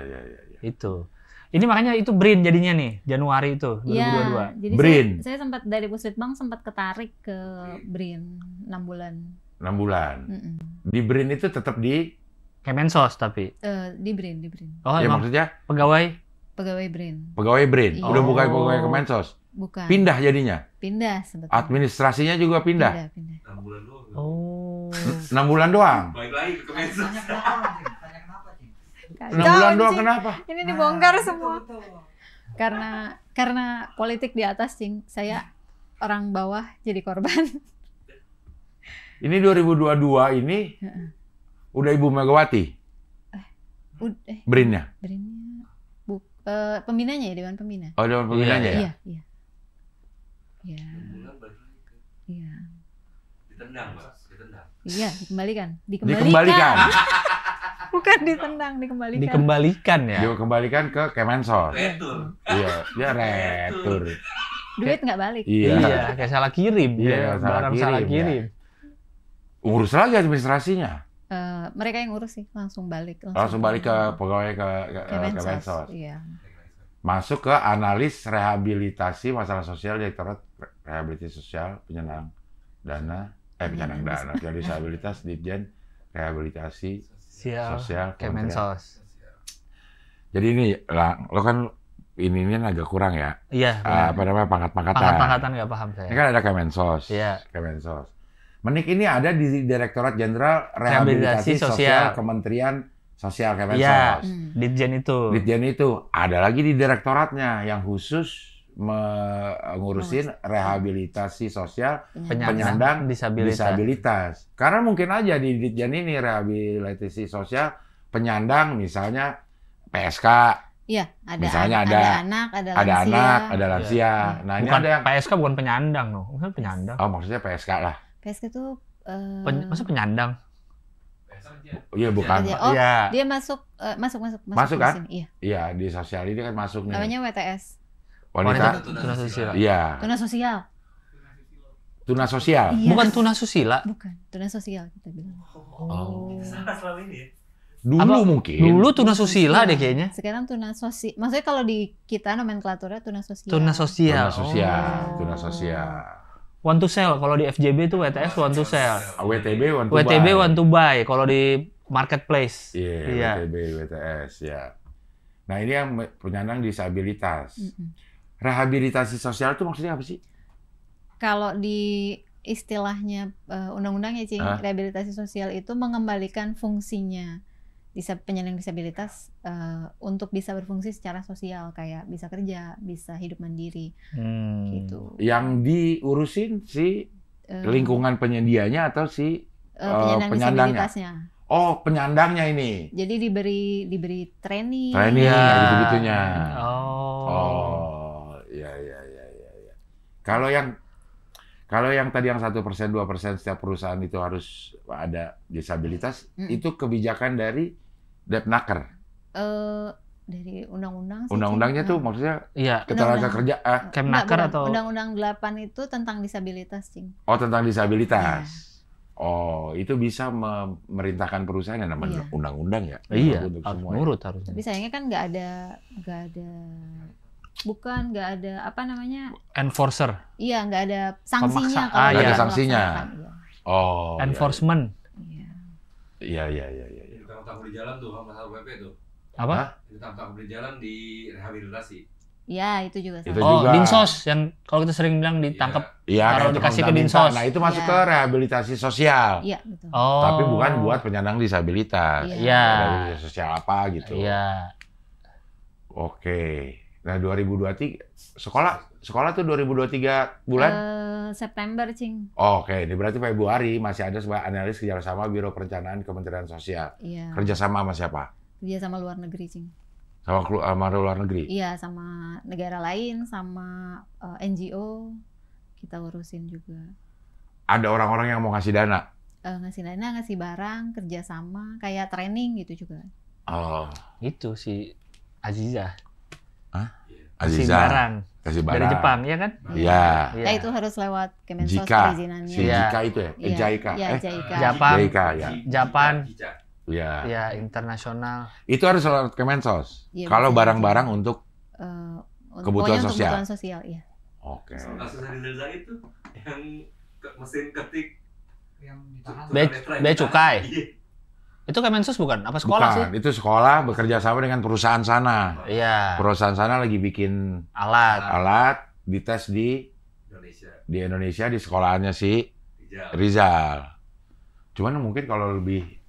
Itu. Ini makanya itu BRIN jadinya nih, Januari itu, 2022. Iya, jadi BRIN. saya sempat dari Puslitbang sempat ketarik ke BRIN 6 bulan. 6 bulan. Mm-mm. Di BRIN itu tetap di, Kemensos tapi. Di BRIN. Oh, ya emang maksudnya pegawai? Pegawai BRIN. pegawai BRIN. Iya. Udah bukan Oh. pegawai Kemensos. Bukan. Pindah jadinya. Pindah sebetulnya. Administrasinya juga pindah. Pindah. 6 bulan doang. Oh. 6 bulan doang. Balik lagi ke Kemensos. Tanya kenapa, Cing? Tanya kenapa, Cing? 6 bulan doang kenapa? Ini dibongkar Nah, semua. betul. Karena politik di atas, Cing. Saya orang bawah jadi korban. Ini 2022 ini udah Ibu Megawati BRIN-nya. BRIN-nya pembinanya ya, Dewan Pembina. Oh, Dewan Pembinanya ya? Iya. Iya. Bulan balik lagi ke Iya. ditendang, Mbak. Ditendang. Iya, dikembalikan. Dikembalikan. Bukan ditendang, dikembalikan. Dikembalikan ya? Dikembalikan ke Kemensos. Retur. Iya, dia retur. Duit nggak balik. Iya. Iya, kayak salah kirim. Iya, ya, barang salah kirim. Urus lagi administrasinya. Mereka yang ngurus sih, langsung balik ke Pegawai ke Kemensos. Kemensos. Iya. Masuk ke analis rehabilitasi masalah sosial, Direktorat Rehabilitasi Sosial, penyandang dana, penyandang disabilitas, Ditjen Rehabilitasi Sosial Kementerian. Kemensos. Jadi ini, lo kan ini agak kurang ya. Iya. Apa namanya, pangkat-pangkatan. Pangkat-pangkatan nggak paham saya. Ini kan ada Kemensos. Iya. Kemensos. Menik ini ada di Direktorat Jenderal Rehabilitasi Rehabilitasi Sosial. Sosial Kementerian Sosial Iya. Kemensos. Ditjen itu. Ditjen itu ada lagi di direktoratnya yang khusus mengurusin rehabilitasi sosial penyandang disabilitas. Karena mungkin aja di Ditjen ini rehabilitasi sosial penyandang misalnya PSK. Iya, ada Misalnya ada anak, ada lansia. Iya. Nah, ini Bukan ada yang PSK bukan penyandang loh. Maksudnya penyandang. oh maksudnya PSK lah. PSK itu Maksudnya penyandang. Iya bukan. Oh, Iya. dia masuk Masuk di kan? sini. Iya. Iya di sosial ini kan masuk nih. Namanya WTS. Wanita. Tuna susila. Iya. Tuna sosial. Tuna sosial. Iya. Bukan tuna susila. Bukan, tuna sosial kita bilang. Oh. Salah selama ini ya. Dulu Apa? mungkin. Dulu tuna susila deh kayaknya. Sekarang tuna sosial. Maksudnya kalau di kita nomenklaturnya tuna sosial. Tuna sosial. Tuna sosial. Oh. Tuna sosial. One to sell. Kalau di FJB itu WTS one to sell. WTB one to WTB buy. one to buy. Kalau di marketplace. Iya, WTB, WTS ya. Nah ini yang penyandang disabilitas. Rehabilitasi sosial itu maksudnya apa sih? Kalau di istilahnya undang-undangnya Cing, Hah? rehabilitasi sosial itu mengembalikan fungsinya penyandang disabilitas untuk bisa berfungsi secara sosial, kayak bisa kerja, bisa hidup mandiri, gitu. Yang diurusin si lingkungan penyedianya atau si Penyandang penyandangnya? disabilitasnya. Oh, penyandangnya ini. Jadi diberi training. Training Iya. gitu-gitunya. Oh. Oh, iya. Kalau yang tadi yang 1%, 2% setiap perusahaan itu harus ada disabilitas, itu kebijakan dari Depnaker. Dari undang-undang sih, Undang-undangnya Cing. tuh maksudnya Iya. ketenaga Undang-undang. kerjaan. Kemnaker Enggak, atau Undang-undang 8 itu tentang disabilitas, Cing. Oh, tentang disabilitas. Iya. Oh, itu bisa memerintahkan perusahaan yang namanya Iya. undang-undang ya? iya, Untuk harus semua ya? nurut harusnya. Tapi sayangnya kan nggak ada apa namanya? Enforcer, Iya, nggak ada sanksinya. Pemaksa- kalau iya. nggak Ada sanksinya. melaksanakan, Oh, enforcement. iya. Iya. Ditangkap di jalan tuh sama Satpol PP tuh. Apa? Hah? Ditangkap di jalan di rehabilitasi. Iya, itu juga Itu salah. Oh, juga. Dinsos yang kalau kita sering bilang ditangkap. Iya, Kalau kayak dikasih ke tukang Dinsos. Nah, itu masuk Iya. ke rehabilitasi sosial. Iya, betul. Oh. Tapi bukan buat penyandang disabilitas. Iya. Iya. Rehabilitasi sosial apa gitu. Iya. Oke. Nah, 2023 sekolah tuh 2023 bulan? September, Cing. Oke, ini berarti Februari masih ada sebuah analis kerjasama Biro Perencanaan Kementerian Sosial. Iya. Kerjasama sama siapa? Kerja sama luar negeri, Cing. Sama luar negeri? Iya, sama negara lain, sama NGO kita urusin juga. Ada orang-orang yang mau ngasih dana? Ngasih dana, ngasih barang, kerjasama, kayak training gitu juga. Oh, Itu si Aziza. Aziza. Si barang. Kasih barang. Dari Jepang, ya kan? Iya. Iya. Nah, itu harus lewat Kemensos Jika. perizinannya. Si Iya. Jika itu ya? Iya, Jaika. iya, Jaika. Jepang. Jaika, ya. Japan. Iya. Ya, internasional. Itu harus lewat Kemensos. Iya, Kalau bisa barang-barang aja. untuk Untuk- Kebutuhan pokoknya untuk sosial. kebutuhan sosial, iya. oke. Kasus Rizal Zahid tuh yang mesin ketik yang ditahan. Bea cukai. Iya. Itu Kemensos bukan? Apa sekolah Bukan, sih? itu sekolah bekerja sama dengan perusahaan sana. Iya. Perusahaan sana lagi bikin Alat. alat, dites di Indonesia. Indonesia di sekolahannya si Rizal. Rizal. Cuman mungkin kalau lebih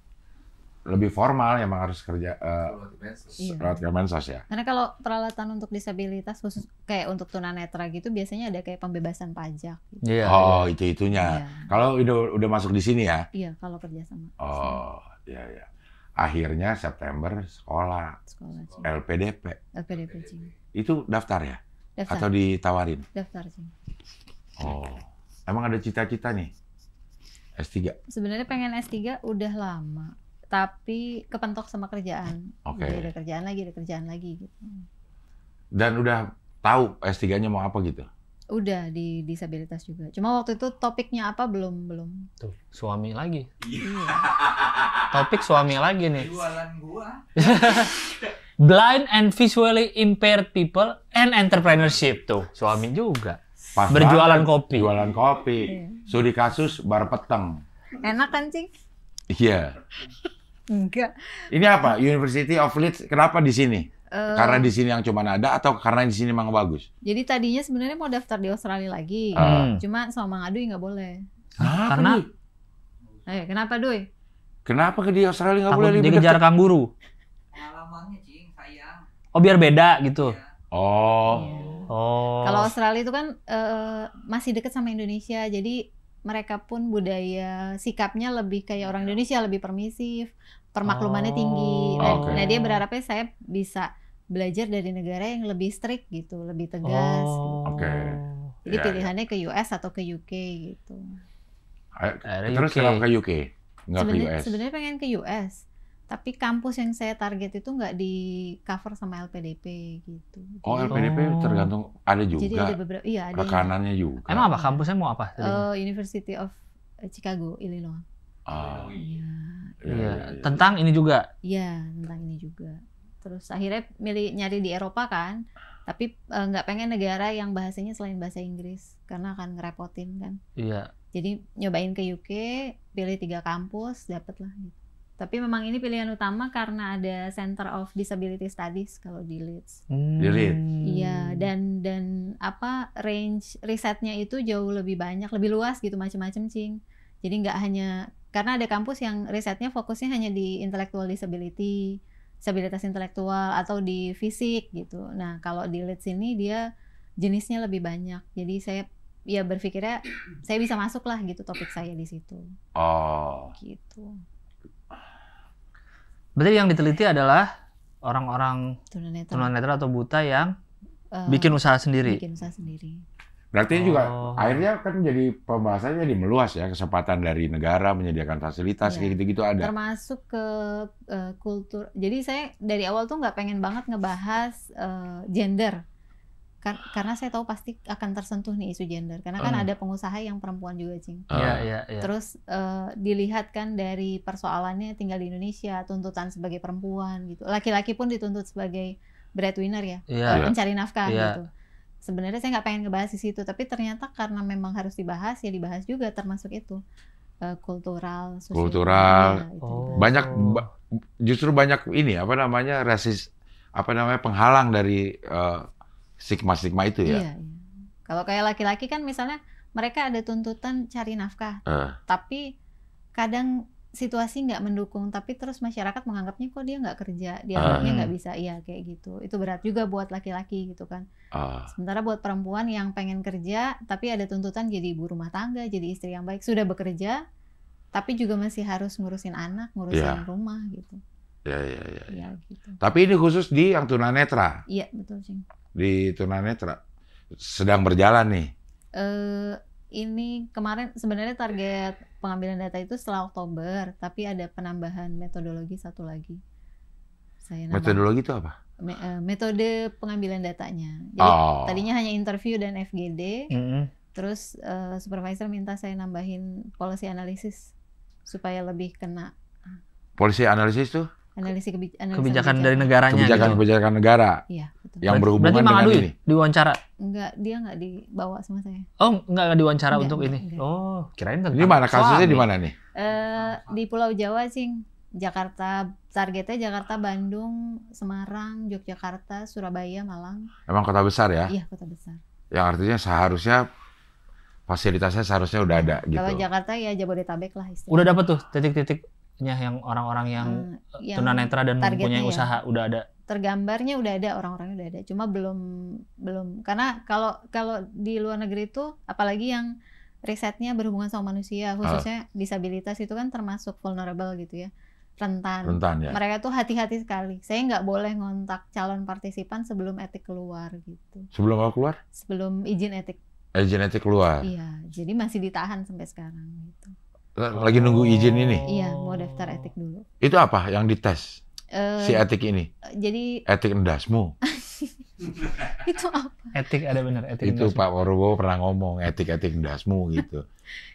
formal emang harus kerja Keluar di Mensos. Iya. lewat Kemensos ya. Karena kalau peralatan untuk disabilitas khusus kayak untuk tunanetra gitu biasanya ada kayak pembebasan pajak. Gitu. Iya. Oh, iya. itu-itunya. Iya. Kalau udah masuk di sini ya. Iya, kalau kerjasama. Oh, iya. Akhirnya September sekolah Sekolah, Cing. LPDP. LPDP, Cing. Itu daftar ya? Daftar, Atau ditawarin? daftar, Cing. Oh. Emang ada cita-cita nih? S3. Sebenarnya pengen S3 udah lama, tapi kepentok sama kerjaan. Oke. Jadi ada kerjaan lagi gitu. Dan udah tahu S3-nya mau apa gitu? Udah di disabilitas juga. Cuma waktu itu topiknya apa belum. Tuh, suami lagi. Iya. Topik suami lagi nih. Jualan gua. Blind and visually impaired people and entrepreneurship tuh, suami juga. Pas Berjualan banget. kopi. Jualan kopi. Iya. Studi kasus bar peteng. Enak kan, Cing? Iya. Enggak. Ini apa? University of Leeds. Kenapa di sini? Karena di sini yang cuma ada atau karena di sini memang bagus? Jadi tadinya sebenarnya mau daftar di Australia lagi. Cuma sama Mang Adui nggak boleh. Karena Kenapa, Dui? Kenapa ke di Australia nggak boleh takut lebih dikejar dekat? kanguru. Pengalamannya Cing, sayang. Oh, biar beda gitu. Ya. Oh. Iya. Oh. Kalau Australia itu kan masih dekat sama Indonesia, jadi mereka pun budaya sikapnya lebih kayak orang Indonesia, lebih permisif, permaklumannya tinggi. Oke. Nah, dia berharapnya saya bisa belajar dari negara yang lebih strict gitu, lebih tegas. Oh. Oke. Jadi Ya, pilihannya ke US atau ke UK gitu. Terus UK. kenapa ke UK? Nggak ke US? Sebenarnya pengen ke US, tapi kampus yang saya target itu nggak di cover sama LPDP gitu. Oh, Jadi- LPDP tergantung ada juga. Jadi ada beberapa, iya ada. Rekanannya juga. Emang apa kampusnya mau apa? University of Chicago, Illinois. Ah, Iya, Iya, tentang ini juga. iya tentang ini juga. Terus akhirnya nyari di Eropa kan, tapi nggak pengen negara yang bahasanya selain bahasa Inggris karena akan ngerepotin kan. Iya. Jadi nyobain ke UK, pilih 3 kampus, dapet lah gitu. Tapi memang ini pilihan utama karena ada Center of Disability Studies kalau di Leeds. Di Leeds? Iya, dan apa range risetnya itu jauh lebih banyak, lebih luas gitu, macam-macam, Cing. Jadi nggak hanya karena ada kampus yang risetnya fokusnya hanya di intellectual disability, disabilitas intelektual atau di fisik gitu. Nah, kalau di Leeds ini dia jenisnya lebih banyak. Jadi saya ya berpikirnya saya bisa masuk lah gitu topik saya di situ. Oh. Gitu. Berarti yang diteliti adalah orang-orang Tunanetra. tunanetra atau buta yang Eh, bikin usaha sendiri. bikin usaha sendiri. Berarti Oh. juga akhirnya kan jadi pembahasannya jadi meluas ya, kesempatan dari negara menyediakan fasilitas Iya. kayak gitu-gitu ada. Termasuk ke kultur. Jadi saya dari awal tuh nggak pengen banget ngebahas gender. Karena saya tahu pasti akan tersentuh nih isu gender. Karena kan ada pengusaha yang perempuan juga, Cing. Iya, iya, iya. Terus dilihat kan dari persoalannya tinggal di Indonesia, tuntutan sebagai perempuan gitu. Laki-laki pun dituntut sebagai breadwinner ya, Iya. pencari nafkah Iya. gitu. Sebenarnya saya nggak pengen ngebahas di situ, tapi ternyata karena memang harus dibahas ya dibahas juga termasuk itu kultural, sosial. Kultural. Iya, itu Oh. dibahas. Banyak justru banyak ini apa namanya penghalang dari stigma-stigma itu ya. Iya, iya. Kalau kayak laki-laki kan misalnya mereka ada tuntutan cari nafkah, tapi kadang situasi nggak mendukung, tapi terus masyarakat menganggapnya kok dia nggak kerja, dianggapnya nggak bisa, iya kayak gitu. Itu berat juga buat laki-laki gitu kan. Sementara buat perempuan yang pengen kerja, tapi ada tuntutan jadi ibu rumah tangga, jadi istri yang baik, sudah bekerja, tapi juga masih harus ngurusin anak, ngurusin rumah gitu. Ya. Iya gitu. Tapi ini khusus di yang tunanetra. Iya betul, Cing. Di tunanetra sedang berjalan nih. Ini kemarin sebenarnya target pengambilan data itu setelah Oktober, tapi ada penambahan metodologi satu lagi. Saya nambah Metodologi itu apa? metode pengambilan datanya. Jadi tadinya hanya interview dan FGD, terus supervisor minta saya nambahin policy analysis supaya lebih kena Polisi analisis tuh analisa Kebijakan dari negaranya. kebijakan negara Iya, betul. yang berhubungan Berarti Mang dengan Adui ini. diwawancara. Enggak, dia nggak dibawa sama saya. Oh, enggak diwawancara Enggak, untuk enggak, ini. enggak. Oh, kirain tentang Ini mana kasusnya suami. di mana nih? Di Pulau Jawa, Cing. Jakarta, targetnya Jakarta, Bandung, Semarang, Yogyakarta, Surabaya, Malang. Emang kota besar ya? Iya, kota besar. Yang artinya seharusnya fasilitasnya seharusnya udah ada gitu. Kalau Jakarta ya Jabodetabek lah istilahnya. Udah dapat tuh titik-titiknya yang orang-orang yang Yang tunanetra dan targetnya mempunyai ya. usaha udah ada. Tergambarnya udah ada, orang-orangnya udah ada. Cuma belum karena kalau di luar negeri itu apalagi yang risetnya berhubungan sama manusia, khususnya disabilitas itu kan termasuk vulnerable gitu ya. Rentan ya. Mereka tuh hati-hati sekali. Saya nggak boleh ngontak calon partisipan sebelum etik keluar gitu. Sebelum apa keluar? Sebelum izin etik. Izin etik keluar. Iya, jadi masih ditahan sampai sekarang gitu. Lagi nunggu izin ini. Iya, mau daftar etik dulu. Itu apa yang dites? Si etik ini? Jadi Etik endasmu. Itu apa? Etik ada bener, etik Itu dasmu. Pak Prabowo pernah ngomong etik-etik dasmu gitu.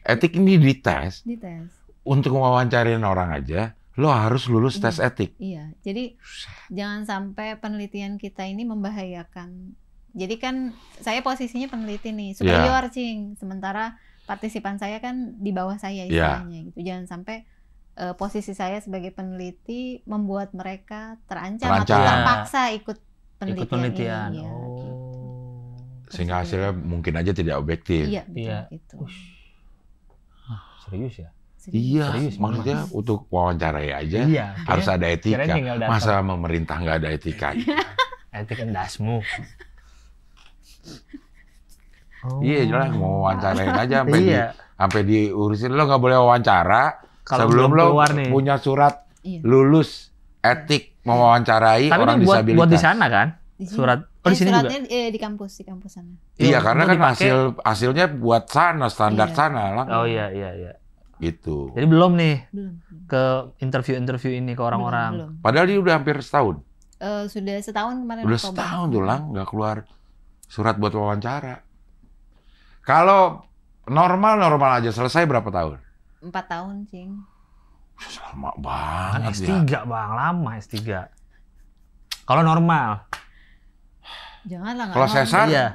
Etik ini dites Dites. untuk mewawancarain orang aja, lo harus lulus tes etik. Iya, jadi jangan sampai penelitian kita ini membahayakan. Jadi kan saya posisinya peneliti nih, superior Cing. Sementara partisipan saya kan di bawah saya istilahnya gitu. Jangan sampai posisi saya sebagai peneliti membuat mereka terancam atau Terancam. terpaksa ikut Ikut penelitian, penelitian. ini. Ya, gitu. Oh. Sehingga hasilnya mungkin aja tidak objektif. Iya, betul Iya. itu. Serius ya? Iya, Serius, maksudnya untuk wawancarai aja Iya. harus ada etika. kirain tinggal datang. Masa pemerintah nggak ada etika? Etik dasmu. Oh. Iya jelas mau wawancarain aja sampai Iya. sampai diurusin, lo nggak boleh wawancara Kalau sebelum belum lo keluar nih. punya surat Iya. lulus etik mewawancarai Tapi orang ini disabilitas. buat di sana kan? Di sini. Surat. Oh di sini juga. suratnya di kampus sana. Iya, Yang karena mau kan dipakai- hasilnya buat sana, standar Iya. sana lah. Oh iya iya. Gitu. Jadi belum nih Belum. ke interview ini ke orang-orang. Belum. Padahal dia udah hampir setahun. Sudah setahun kemarin. Udah Oktober. setahun tuh lang nggak keluar surat buat wawancara. Kalau normal aja selesai berapa tahun? 4 tahun, Cing. Lama Kan banget S3 ya. Bang, lama S3. Kalau normal. Janganlah nggak Kalau normal. sesar, Iya.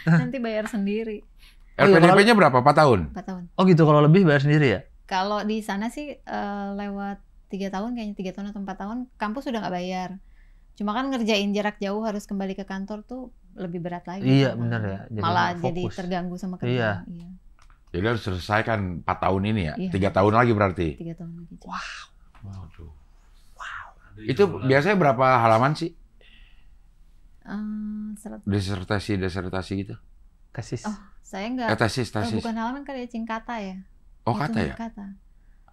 Nanti bayar sendiri. Oh iya, LPDP-nya berapa? 4 tahun? 4 tahun. Oh gitu, kalau lebih bayar sendiri ya? Kalau di sana sih lewat 3 tahun, kayaknya 3 tahun atau 4 tahun, kampus sudah nggak bayar. Cuma kan ngerjain jarak jauh harus kembali ke kantor tuh lebih berat lagi. Iya, kan. bener ya. Jadi Malah nggak jadi fokus. terganggu sama Iya. kerjaan. Iya. Jadi harus selesaikan 4 tahun ini ya? Iya. 3 tahun lagi berarti? 3 tahun lagi. Cing. Waduh. Itu biasanya berapa halaman sih? Serat- Disertasi gitu? Tesis. Oh, saya nggak. Tesis. Bukan halaman kali ya, Cing, kata ya. Oh, Itu kata ya? Kata.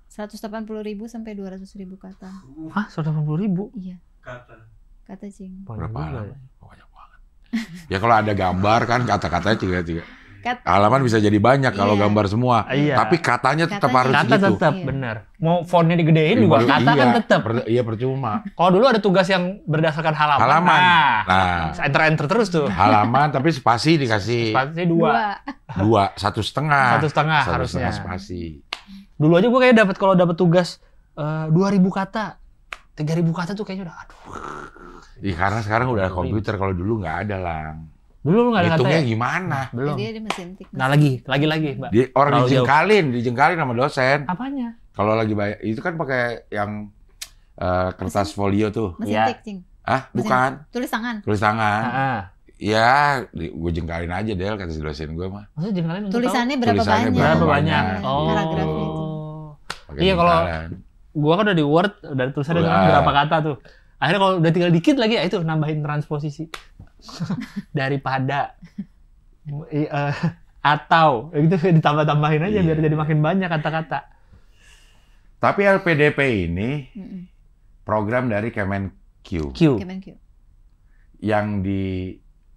180.000 sampai 200.000 kata. Hah, 180.000? Iya, Kata. kata Cing. Berapa Banyak juga halaman? Oh, banyak banget. Ya kalau ada gambar kan kata-katanya tiga. Kat- Halaman bisa jadi banyak kalau Iya. gambar semua. Iya. Tapi katanya tetap Katanya. harus Kata segitu. tetap, Iya. bener. Mau fontnya digedein juga, Iya, kata kan tetap. Iya percuma. Kalau dulu ada tugas yang berdasarkan halaman. Halaman. Nah, Nah, enter terus tuh. halaman tapi spasi dikasih Spasi 2. 2, 1,5. 1,5 1,5 harusnya. spasi. Dulu aja gue kayak dapat kalau dapat tugas 2.000 kata. 3.000 kata tuh kayaknya udah aduh. Iya, karena sekarang udah ada komputer, kalau dulu nggak ada lang. Dulu lu enggak ada kata Hitungnya ya? gimana? Belum. Dia mesin tik. Nah, lagi, Mbak. Orang Terlalu dijengkalin sama dosen. Apanya? Kalau lagi bayar, itu kan pakai yang kertas folio tuh. Mesin Iya. tik, Cing. Ah, Mesin- bukan. Tulis tangan. Tulis tangan. Heeh. Ya, gue jengkalin aja Del, kata si dosen gue mah. Maksudnya jengkalin untuk Tulisannya berapa Tulisannya banyak? berapa Berapa banyak? banyak? Oh. Paragrafnya itu. Pakai Iya, kalau jengkalan. gua kan udah di Word, udah tulisannya Udah. cuma berapa kata tuh. Akhirnya kalau udah tinggal dikit lagi, ya itu nambahin transposisi. Daripada atau gitu ditambah-tambahin aja biar Iya. jadi makin banyak kata-kata. Tapi LPDP ini Mm-mm. program dari Kemenq Q. Kemenq.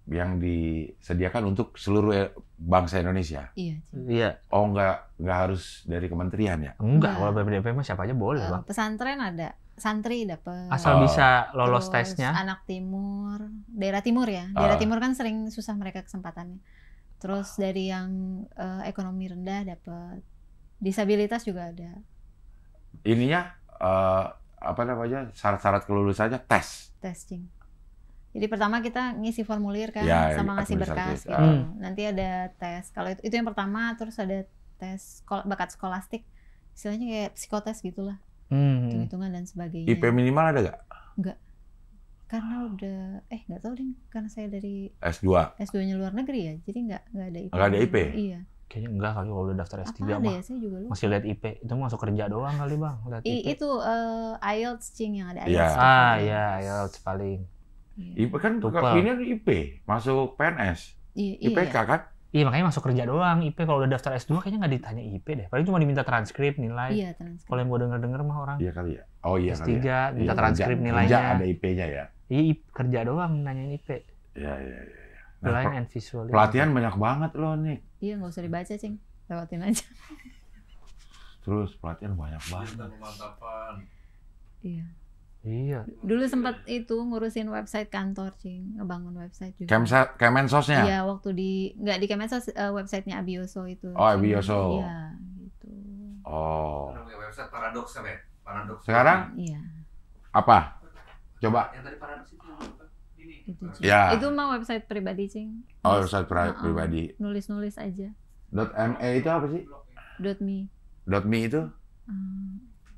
yang disediakan untuk seluruh bangsa Indonesia. Iya, Cing. Iya. Oh, nggak harus dari kementerian ya? Enggak, Enggak. kalau PPDP mah siapa aja boleh, Bang. Pesantren ada, santri dapat. Asal Oh. bisa lolos Terus tesnya. Anak timur, daerah timur ya. Daerah Ah. timur kan sering susah mereka kesempatannya. Terus dari yang ekonomi rendah dapat. Disabilitas juga ada. Ininya apa namanya? Syarat-syarat kelulusannya tes. Testing. Jadi pertama kita ngisi formulir kan Ya, sama ngasih administratif. berkas gitu. Hmm. Nanti ada tes. Kalau itu yang pertama, terus ada tes bakat skolastik. Istilahnya kayak psikotes gitulah, hitung-hitungan dan sebagainya. IP minimal ada nggak? Karena udah nggak tahu deh, karena saya dari S2. S2-nya luar negeri ya, jadi nggak ada IP. Nggak ada IP? Iya. Kayaknya enggak kali kalau udah daftar Apa S3 ada mah. ya? Saya juga lupa. Masih lihat IP. Itu masuk kerja doang kali, Bang. Lihat IP. Itu IELTS, Cing, yang ada Iya. IELTS. Ah, iya, IELTS paling. Iya. IP kan Tupel. ini IP masuk PNS. Iya. IPK kan? Iya, makanya masuk kerja doang. IP kalau udah daftar S2 kayaknya nggak ditanya IP deh. Paling cuma diminta transkrip, nilai. Iya, transkrip. Kalau yang gue denger mah orang Iya kali ya. Oh iya S3 kali ya. minta Iya, transkrip kerja- nilainya. kerja ada IP-nya ya. Iya, kerja doang nanyain IP. Iya. Nah, Line and visual. pelatihan banyak banget loh nih. Iya, nggak usah dibaca, Cing. Lewatin aja. Terus pelatihan banyak banget. Tentang pemantapan. Iya. Iya. Dulu sempat itu ngurusin website kantor, Cing, ngebangun website juga. Kemensosnya? Iya, waktu nggak di Kemensos, websitenya Abioso itu. Oh, Abioso. Iya, gitu. Oh. Orang punya website Paradox kan ya? Paradox. Sekarang Iya, apa? Coba. Yang tadi Paradox itu ini. itu Cing. Ya. Itu mah website pribadi, Cing. Oh, website Heeh. pribadi. Nulis-nulis aja. .me itu apa sih? .me. .me itu?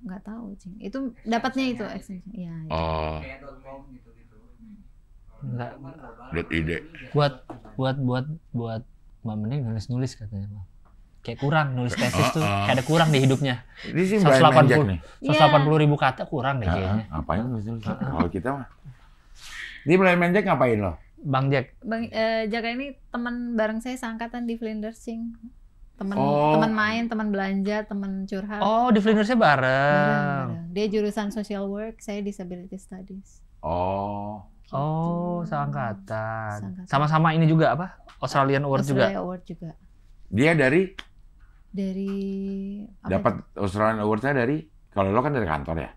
Nggak tahu, Cing. Itu dapatnya itu extension. Iya. Iya. Oh. Kayak .com gitu-gitu. Enggak. .id. Buat Mbak Mening nulis katanya, Bang. Kayak kurang nulis tesis tuh, kayak ada kurang di hidupnya. Ini sih Brian Manjak nih. 180.000 kata kurang deh kayaknya. Ngapain nulis? Kalau kita mah. Ini Brian Manjak ngapain lo? Bang Jack, Bang Jaka ini teman bareng saya seangkatan di Flinders, Cing. Teman Oh. teman main, teman belanja, teman curhat. oh di Flindersnya bareng. Bareng. Dia jurusan social work, saya disability studies. Oh. Oh, Gitu. seangkatan. Seangkatan. Sama-sama ini juga apa? Australian Award juga. Australia Award juga. Dia dari Dari dapat Australian Award-nya dari kalau lo kan dari kantor ya.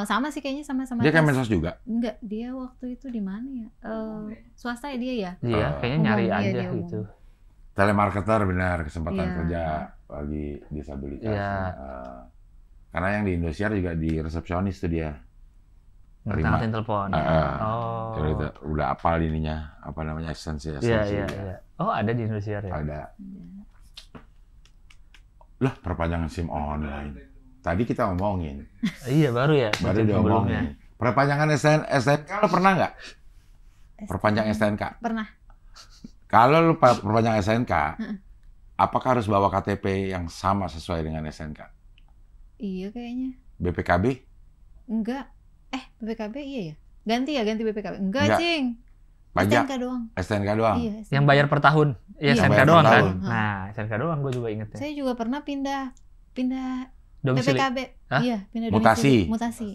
sama sih kayaknya sama-sama. Dia tes. Kemensos juga. Enggak, dia waktu itu di mana ya? Swasta ya dia ya? Iya, kayaknya nyari Umum, iya, aja dia umum. gitu. Telemarketer benar, kesempatan Iya. kerja bagi disabilitas. Iya. Karena yang di Indosiar juga di resepsionis tuh dia. Terima. Ngangkatin telepon. Oh. Jadi udah apal ininya, apa namanya esensi. Iya, iya. Oh, ada di Indonesia ya. Ada. Lah, perpanjangan SIM online. Tadi kita ngomongin, Iya, baru ya. baru sebelumnya. diomongin. Perpanjangan STNK lo pernah nggak? Perpanjang STNK. Pernah. Kalau lo perpanjang STNK, apakah harus bawa KTP yang sama sesuai dengan STNK? Iya kayaknya. BPKB? Enggak. BPKB iya ya? Ganti BPKB. Enggak, Enggak. Cing. Pajak? STNK doang. STNK doang? Iya, STNK. Yang bayar per tahun. Iya, Iya, SNK bayar per doang kan? tahun. Nah, SNK doang gue juga ingetnya. Saya juga pernah pindah Domisili. BPKB. Hah? Iya, pindah Mutasi. domisili. Mutasi.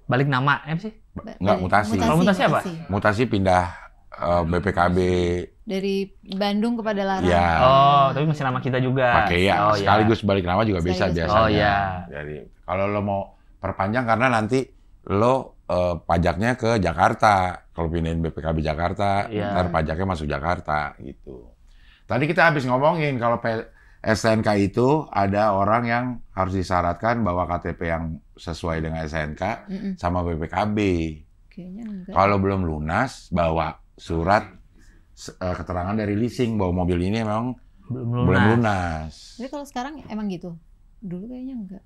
Balik nama, apa sih? Enggak, mutasi. Kalau mutasi apa? Mutasi pindah BPKB Dari Bandung kepada Larang. ya Oh, tapi masih nama kita juga. pakai ya. Oh, Sekaligus balik nama juga bisa Sekaligus. biasanya. Oh, iya. Jadi kalau lo mau perpanjang karena nanti lo pajaknya ke Jakarta. Kalau pindahin BPKB Jakarta, Iya. ntar pajaknya masuk Jakarta gitu. Tadi kita habis ngomongin kalau STNK itu ada orang yang harus disyaratkan bawa KTP yang sesuai dengan STNK Mm-mm. sama BPKB. Kayaknya enggak. Kalau belum lunas, bawa surat keterangan dari leasing bahwa mobil ini memang belum lunas. Tapi kalau sekarang emang gitu? Dulu kayaknya enggak.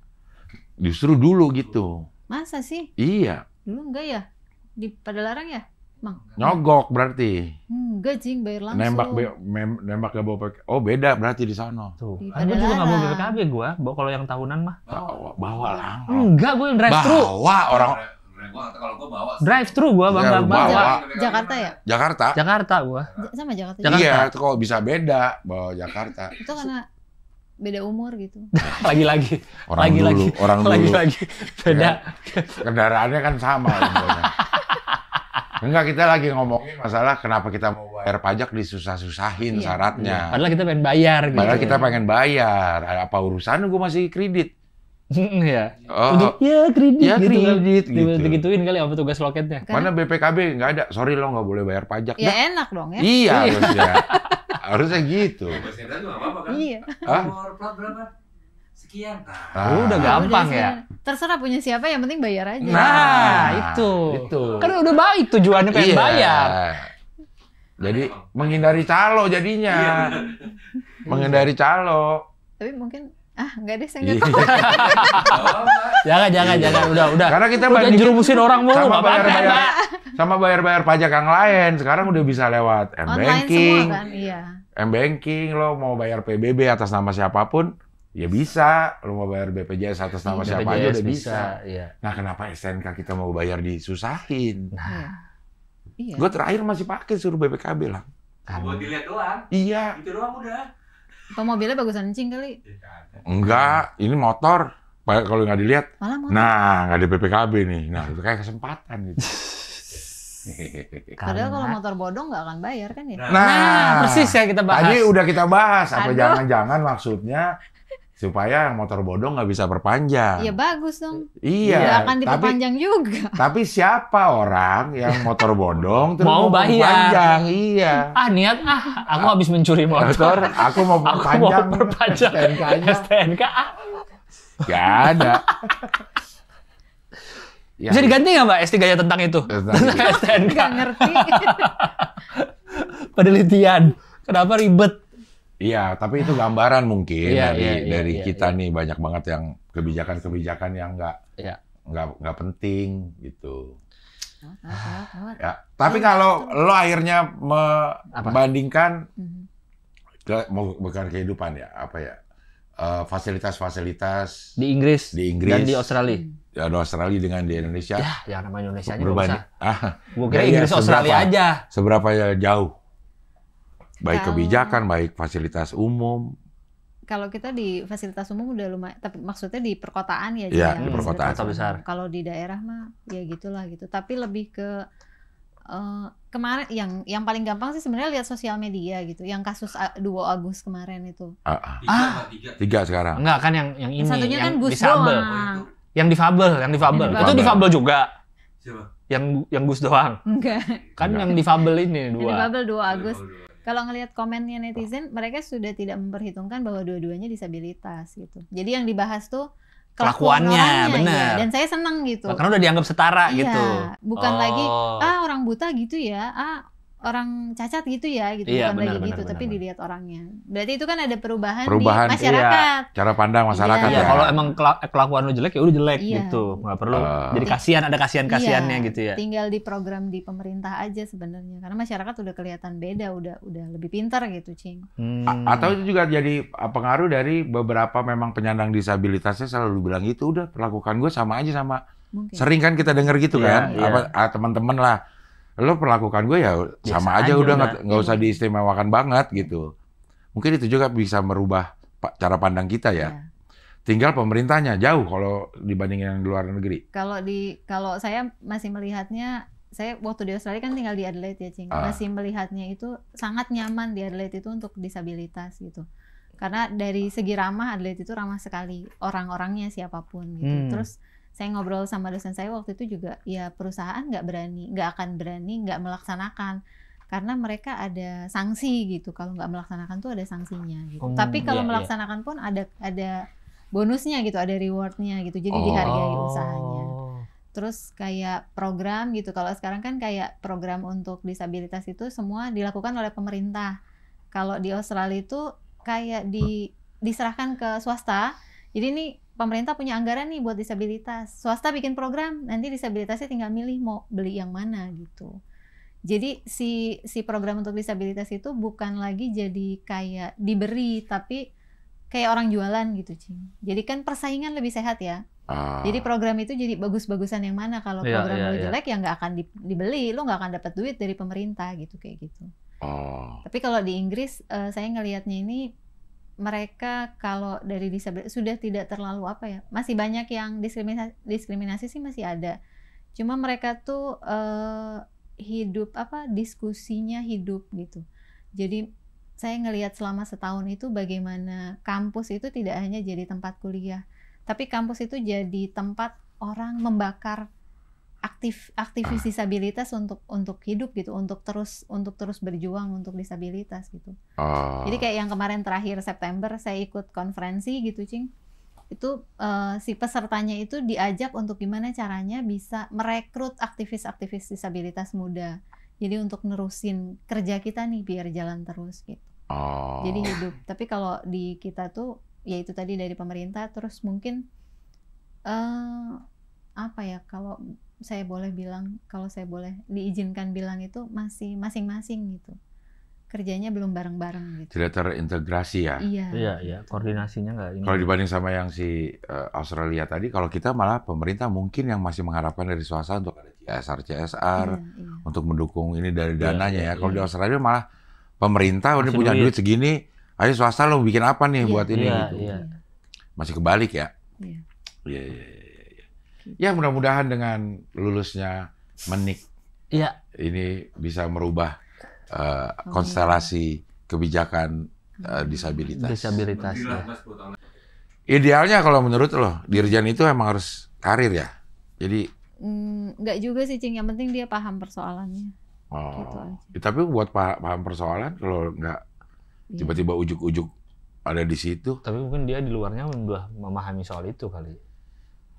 Justru dulu gitu. Masa sih? Iya, Dulu enggak ya? Di Padalarang ya? nyogok berarti. Enggak, Cing, bayar langsung. Nembak gak bawa PK. Oh beda berarti di sono. Tuh. Di Gue juga nggak bawa Padalarang. BPKB gue. Bawa kalau yang tahunan mah. Bawa lah. Enggak, gue yang drive thru. Bawa orang Kalau gua bawa Drive thru gue bang. Ya, Nggak bawa. bawa. Jakarta ya? Jakarta. Jakarta gue. Sama Jakarta. Jakarta. Iya, itu kok bisa beda bawa Jakarta. Itu karena beda umur gitu. Lagi-lagi. Orang Lagi-lagi. dulu, orang dulu. Lagi-lagi. Beda. Kendaraannya kan sama. Umurnya. Enggak, kita lagi ngomongin masalah kenapa kita mau bayar pajak disusah-susahin Iya. syaratnya. Padahal kita pengen bayar gitu. Padahal kita pengen bayar. Apa urusan gue masih kredit? Iya. Oh, Untuk ya kredit ya gitu kan. kredit gitu. Digituin kali sama petugas loketnya. Mana BPKB nggak ada. Sorry lo nggak boleh bayar pajak. Ya Dah. enak dong ya. Iya harusnya. Harusnya gitu. Bahasa Indonesia juga nggak apa-apa kan? Iya. Hah? Nomor plat berapa? Sekian. Udah gampang Udah, ya. Terserah punya siapa, yang penting bayar aja. Nah, itu. Kan udah baik tujuannya pengen Iya. bayar. Jadi menghindari calo jadinya. Menghindari calo. Tapi mungkin enggak deh, saya Iya. enggak tahu. Jangan. Udah. Karena kita Udah bandingin jerumusin orang mulu. sama Nggak apa-apa. bayar-bayar sama bayar-bayar pajak yang lain. Sekarang udah bisa lewat Online M-Banking. semua kan? Iya. M-Banking, lo mau bayar PBB atas nama siapapun, ya bisa. Lo mau bayar BPJS atas nama siapa aja BPJS udah bisa. Iya. Nah, kenapa STNK kita mau bayar disusahin? Iya. Gue terakhir masih pakai suruh BPKB lah. Buat dilihat doang. Iya. Itu doang udah. Apa mobilnya bagusan Encing kali? Enggak, ini motor. Kalau nggak dilihat, Malah motor. nah nggak ada BPKB nih. Nah, itu kayak kesempatan gitu. Padahal kalau motor bodong nggak akan bayar kan ya? Nah, persis ya kita bahas. Tadi udah kita bahas. Apa Aduh. jangan-jangan maksudnya supaya yang motor bodong nggak bisa perpanjang. Ya bagus dong. Iya. Nggak akan diperpanjang juga. Tapi siapa orang yang motor bodong terus Mau bayar? perpanjang? Iya. Niat aku habis mencuri motor. Aku mau perpanjang. STNK-nya. STNK. Gak ada. Ya, Bisa diganti nggak Mbak S3-nya tentang itu? Tentang STNK. Nggak ngerti. Penelitian. Kenapa ribet? Iya, tapi itu gambaran mungkin Iya, dari iya, kita iya. nih banyak banget yang kebijakan-kebijakan yang Iya. nggak penting gitu. Lewat. Ya, tapi kalau lo akhirnya membandingkan bukan kehidupan ya, apa ya, fasilitas-fasilitas Di Inggris. di Inggris Dan di Australia. ya, di Australia dengan di Indonesia Ya, jangan nama Indonesia aja nggak berbanding. usah. Gue kira Iya, Inggris Australia aja. Seberapa jauh? Baik Kalau- kebijakan, baik fasilitas umum. Kalau kita di fasilitas umum udah lumayan, tapi maksudnya di perkotaan ya. Iya, Ji, di ya, perkotaan. fasilitas Kota besar. umum. Kalau di daerah mah ya gitulah gitu. Tapi lebih ke kemarin yang paling gampang sih sebenarnya lihat sosial media gitu. Yang kasus 2 Agus kemarin itu. Tiga sekarang. Enggak kan yang ini. Yang satunya kan Gus disabel. doang. Yang difabel. Yang Itu difabel. difabel juga. Siapa? Yang Gus doang. Enggak. Kan Enggak. yang difabel ini Yang dua. difabel 2 Agus. Kalau ngelihat komennya netizen, mereka sudah tidak memperhitungkan bahwa dua-duanya disabilitas gitu. Jadi yang dibahas tuh kelakuan Kelakuannya, orangnya, bener. ya. Dan saya senang gitu. Karena udah dianggap setara Iya, gitu. bukan lagi Oh. orang buta gitu ya, orang cacat gitu ya, gitu. Iya, Bukan benar, lagi benar, gitu, benar, tapi benar. dilihat orangnya. Berarti itu kan ada perubahan Perubahan, di masyarakat. Cara pandang masyarakat Iya, ya. kalau emang kelakuan lu jelek ya udah jelek Iya. gitu. Nggak perlu. Jadi Iya. kasihan, ada kasihan-kasihannya gitu ya. Tinggal di program di pemerintah aja sebenarnya. Karena masyarakat udah kelihatan beda, udah lebih pintar gitu, Cing. Atau itu juga jadi pengaruh dari beberapa memang penyandang disabilitasnya selalu bilang gitu, udah perlakukan gue sama aja sama. Mungkin. Sering kan kita denger gitu kan, Iya, iya. teman-teman lah, lo perlakukan gue ya sama Biasa aja, aja udah udah. nggak usah diistimewakan banget gitu. Mungkin itu juga bisa merubah cara pandang kita ya. Iya. Tinggal pemerintahnya jauh kalau dibandingin yang di luar negeri. Kalau saya masih melihatnya, saya waktu di Australia kan tinggal di Adelaide ya, Cing. Masih melihatnya itu sangat nyaman di Adelaide itu untuk disabilitas gitu. Karena dari segi ramah, Adelaide itu ramah sekali orang-orangnya siapapun gitu. Terus saya ngobrol sama dosen saya waktu itu juga, ya perusahaan nggak akan berani nggak melaksanakan karena mereka ada sanksi gitu. Kalau nggak melaksanakan tuh ada sanksinya gitu. Tapi kalau iya, melaksanakan pun ada bonusnya gitu, ada rewardnya gitu. Jadi dihargai usahanya. Terus kayak program gitu. Kalau sekarang kan kayak program untuk disabilitas itu semua dilakukan oleh pemerintah. Kalau di Australia itu kayak diserahkan ke swasta. Jadi ini pemerintah punya anggaran nih buat disabilitas. Swasta bikin program, nanti disabilitasnya tinggal milih mau beli yang mana gitu. Jadi si program untuk disabilitas itu bukan lagi jadi kayak diberi, tapi kayak orang jualan gitu, Cing. Jadi kan persaingan lebih sehat ya. Jadi program itu jadi bagus-bagusan yang mana. Kalau program lo jelek ya nggak akan dibeli, lo nggak akan dapat duit dari pemerintah gitu, kayak gitu. Tapi kalau di Inggris, saya ngelihatnya ini mereka kalau dari disabilitas sudah tidak terlalu masih banyak yang diskriminasi sih masih ada. Cuma mereka tuh hidup diskusinya hidup gitu. Jadi saya ngelihat selama setahun itu bagaimana kampus itu tidak hanya jadi tempat kuliah, tapi kampus itu jadi tempat orang membakar aktivis disabilitas untuk hidup gitu, untuk terus berjuang untuk disabilitas gitu. Jadi kayak yang kemarin terakhir September saya ikut konferensi gitu, Cing. Itu si pesertanya itu diajak untuk gimana caranya bisa merekrut aktivis-aktivis disabilitas muda. Jadi untuk nerusin kerja kita nih biar jalan terus gitu. Jadi hidup. Tapi kalau di kita tuh ya itu tadi dari pemerintah, terus mungkin kalau saya boleh diizinkan bilang itu masih masing-masing gitu. Kerjanya belum bareng-bareng gitu. Tidak terintegrasi ya. Iya. Koordinasinya nggak ini. Kalau dibanding sama yang si Australia tadi, kalau kita malah pemerintah mungkin yang masih mengharapkan dari swasta untuk ada CSR, Iya. untuk mendukung ini dari dananya ya. Kalau di Australia malah pemerintah udah punya duit segini, ayo swasta lo bikin apa nih buat ini gitu. Iya. Masih kebalik ya. Iya. Iya. Ya mudah-mudahan dengan lulusnya Menik ini bisa merubah konstelasi kebijakan disabilitas. Disabilitas. Alhamdulillah, Mas, 10 tahun. Idealnya kalau menurut lo, dirjen itu emang harus karir ya? Jadi Nggak juga sih, Cing. Yang penting dia paham persoalannya. Gitu oh, aja. tapi buat paham persoalan kalau nggak Iya. tiba-tiba ujuk-ujuk ada di situ, Tapi mungkin dia di luarnya udah memahami soal itu kali.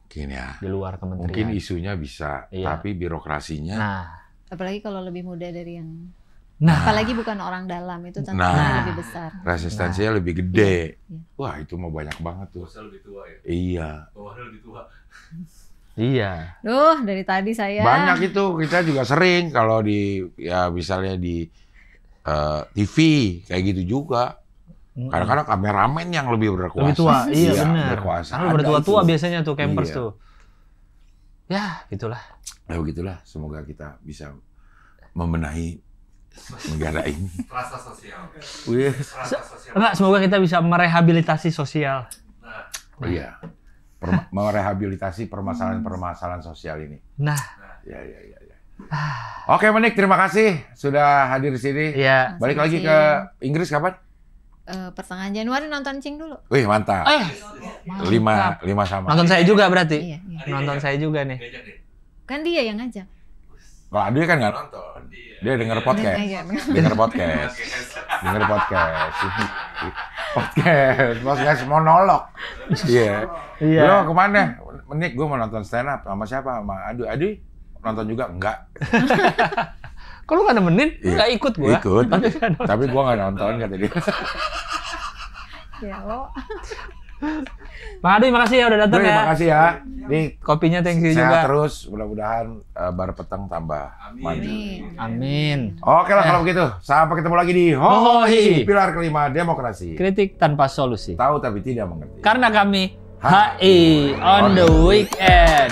mungkin ya. Di luar kementerian. Mungkin isunya bisa, Iya. tapi birokrasinya. Nah, Apalagi kalau lebih muda dari yang... nah, Apalagi bukan orang dalam, itu tantangannya Nah. lebih besar. Resistensinya lebih gede. Iya. Wah, itu mau banyak banget tuh. Bosnya lebih tua ya. Iya. Bawahnya lebih tua. iya. Duh, dari tadi saya... Banyak itu, kita juga sering kalau di ya misalnya di TV kayak gitu juga. Kadang-kadang kameramen yang lebih berkuasa. Lebih tua, iya benar. Berkuasa. Karena Ada bertua-tua itu. biasanya tuh campers Iya. tuh. Ya, gitulah. Ya begitulah, semoga kita bisa membenahi negara ini. Rasa sosial. Wih. Rasa sosial. Enggak, semoga kita bisa merehabilitasi sosial. Nah, Iya. Merehabilitasi permasalahan-permasalahan sosial ini. Nah, Ya. Oke, Menik, terima kasih sudah hadir di sini. ya. Balik lagi ke Inggris kapan? Pertengahan Januari nonton Cing dulu. Wih, mantap. Lima sama. Nonton saya juga berarti. Iya, iya. Nonton saya juga nih. diajak deh. Kan dia yang ngajak. Kalau dia kan nggak nonton. Dia denger podcast. Iya. Denger podcast. Denger podcast. Podcast monolog. Iya. Iya. Lo kemana? Menik, gue mau nonton stand up. Sama siapa? Sama Adi nonton juga? Enggak. Kok lu nggak nemenin? Iya. Nggak ikut gua. Ikut. Tapi nggak nonton. Tapi gue nggak nonton, kata dia. Ya lo. Bang Adi, makasih ya udah datang Terima ya. kasih ya. Nih, Kopinya thank you sehat juga. terus. Mudah-mudahan bar petang tambah maju. Amin. Oke lah kalau begitu. Sampai ketemu lagi di Hohohi. Pilar kelima demokrasi. Kritik tanpa solusi. Tahu tapi tidak mengerti. Karena kami HI on the weekend.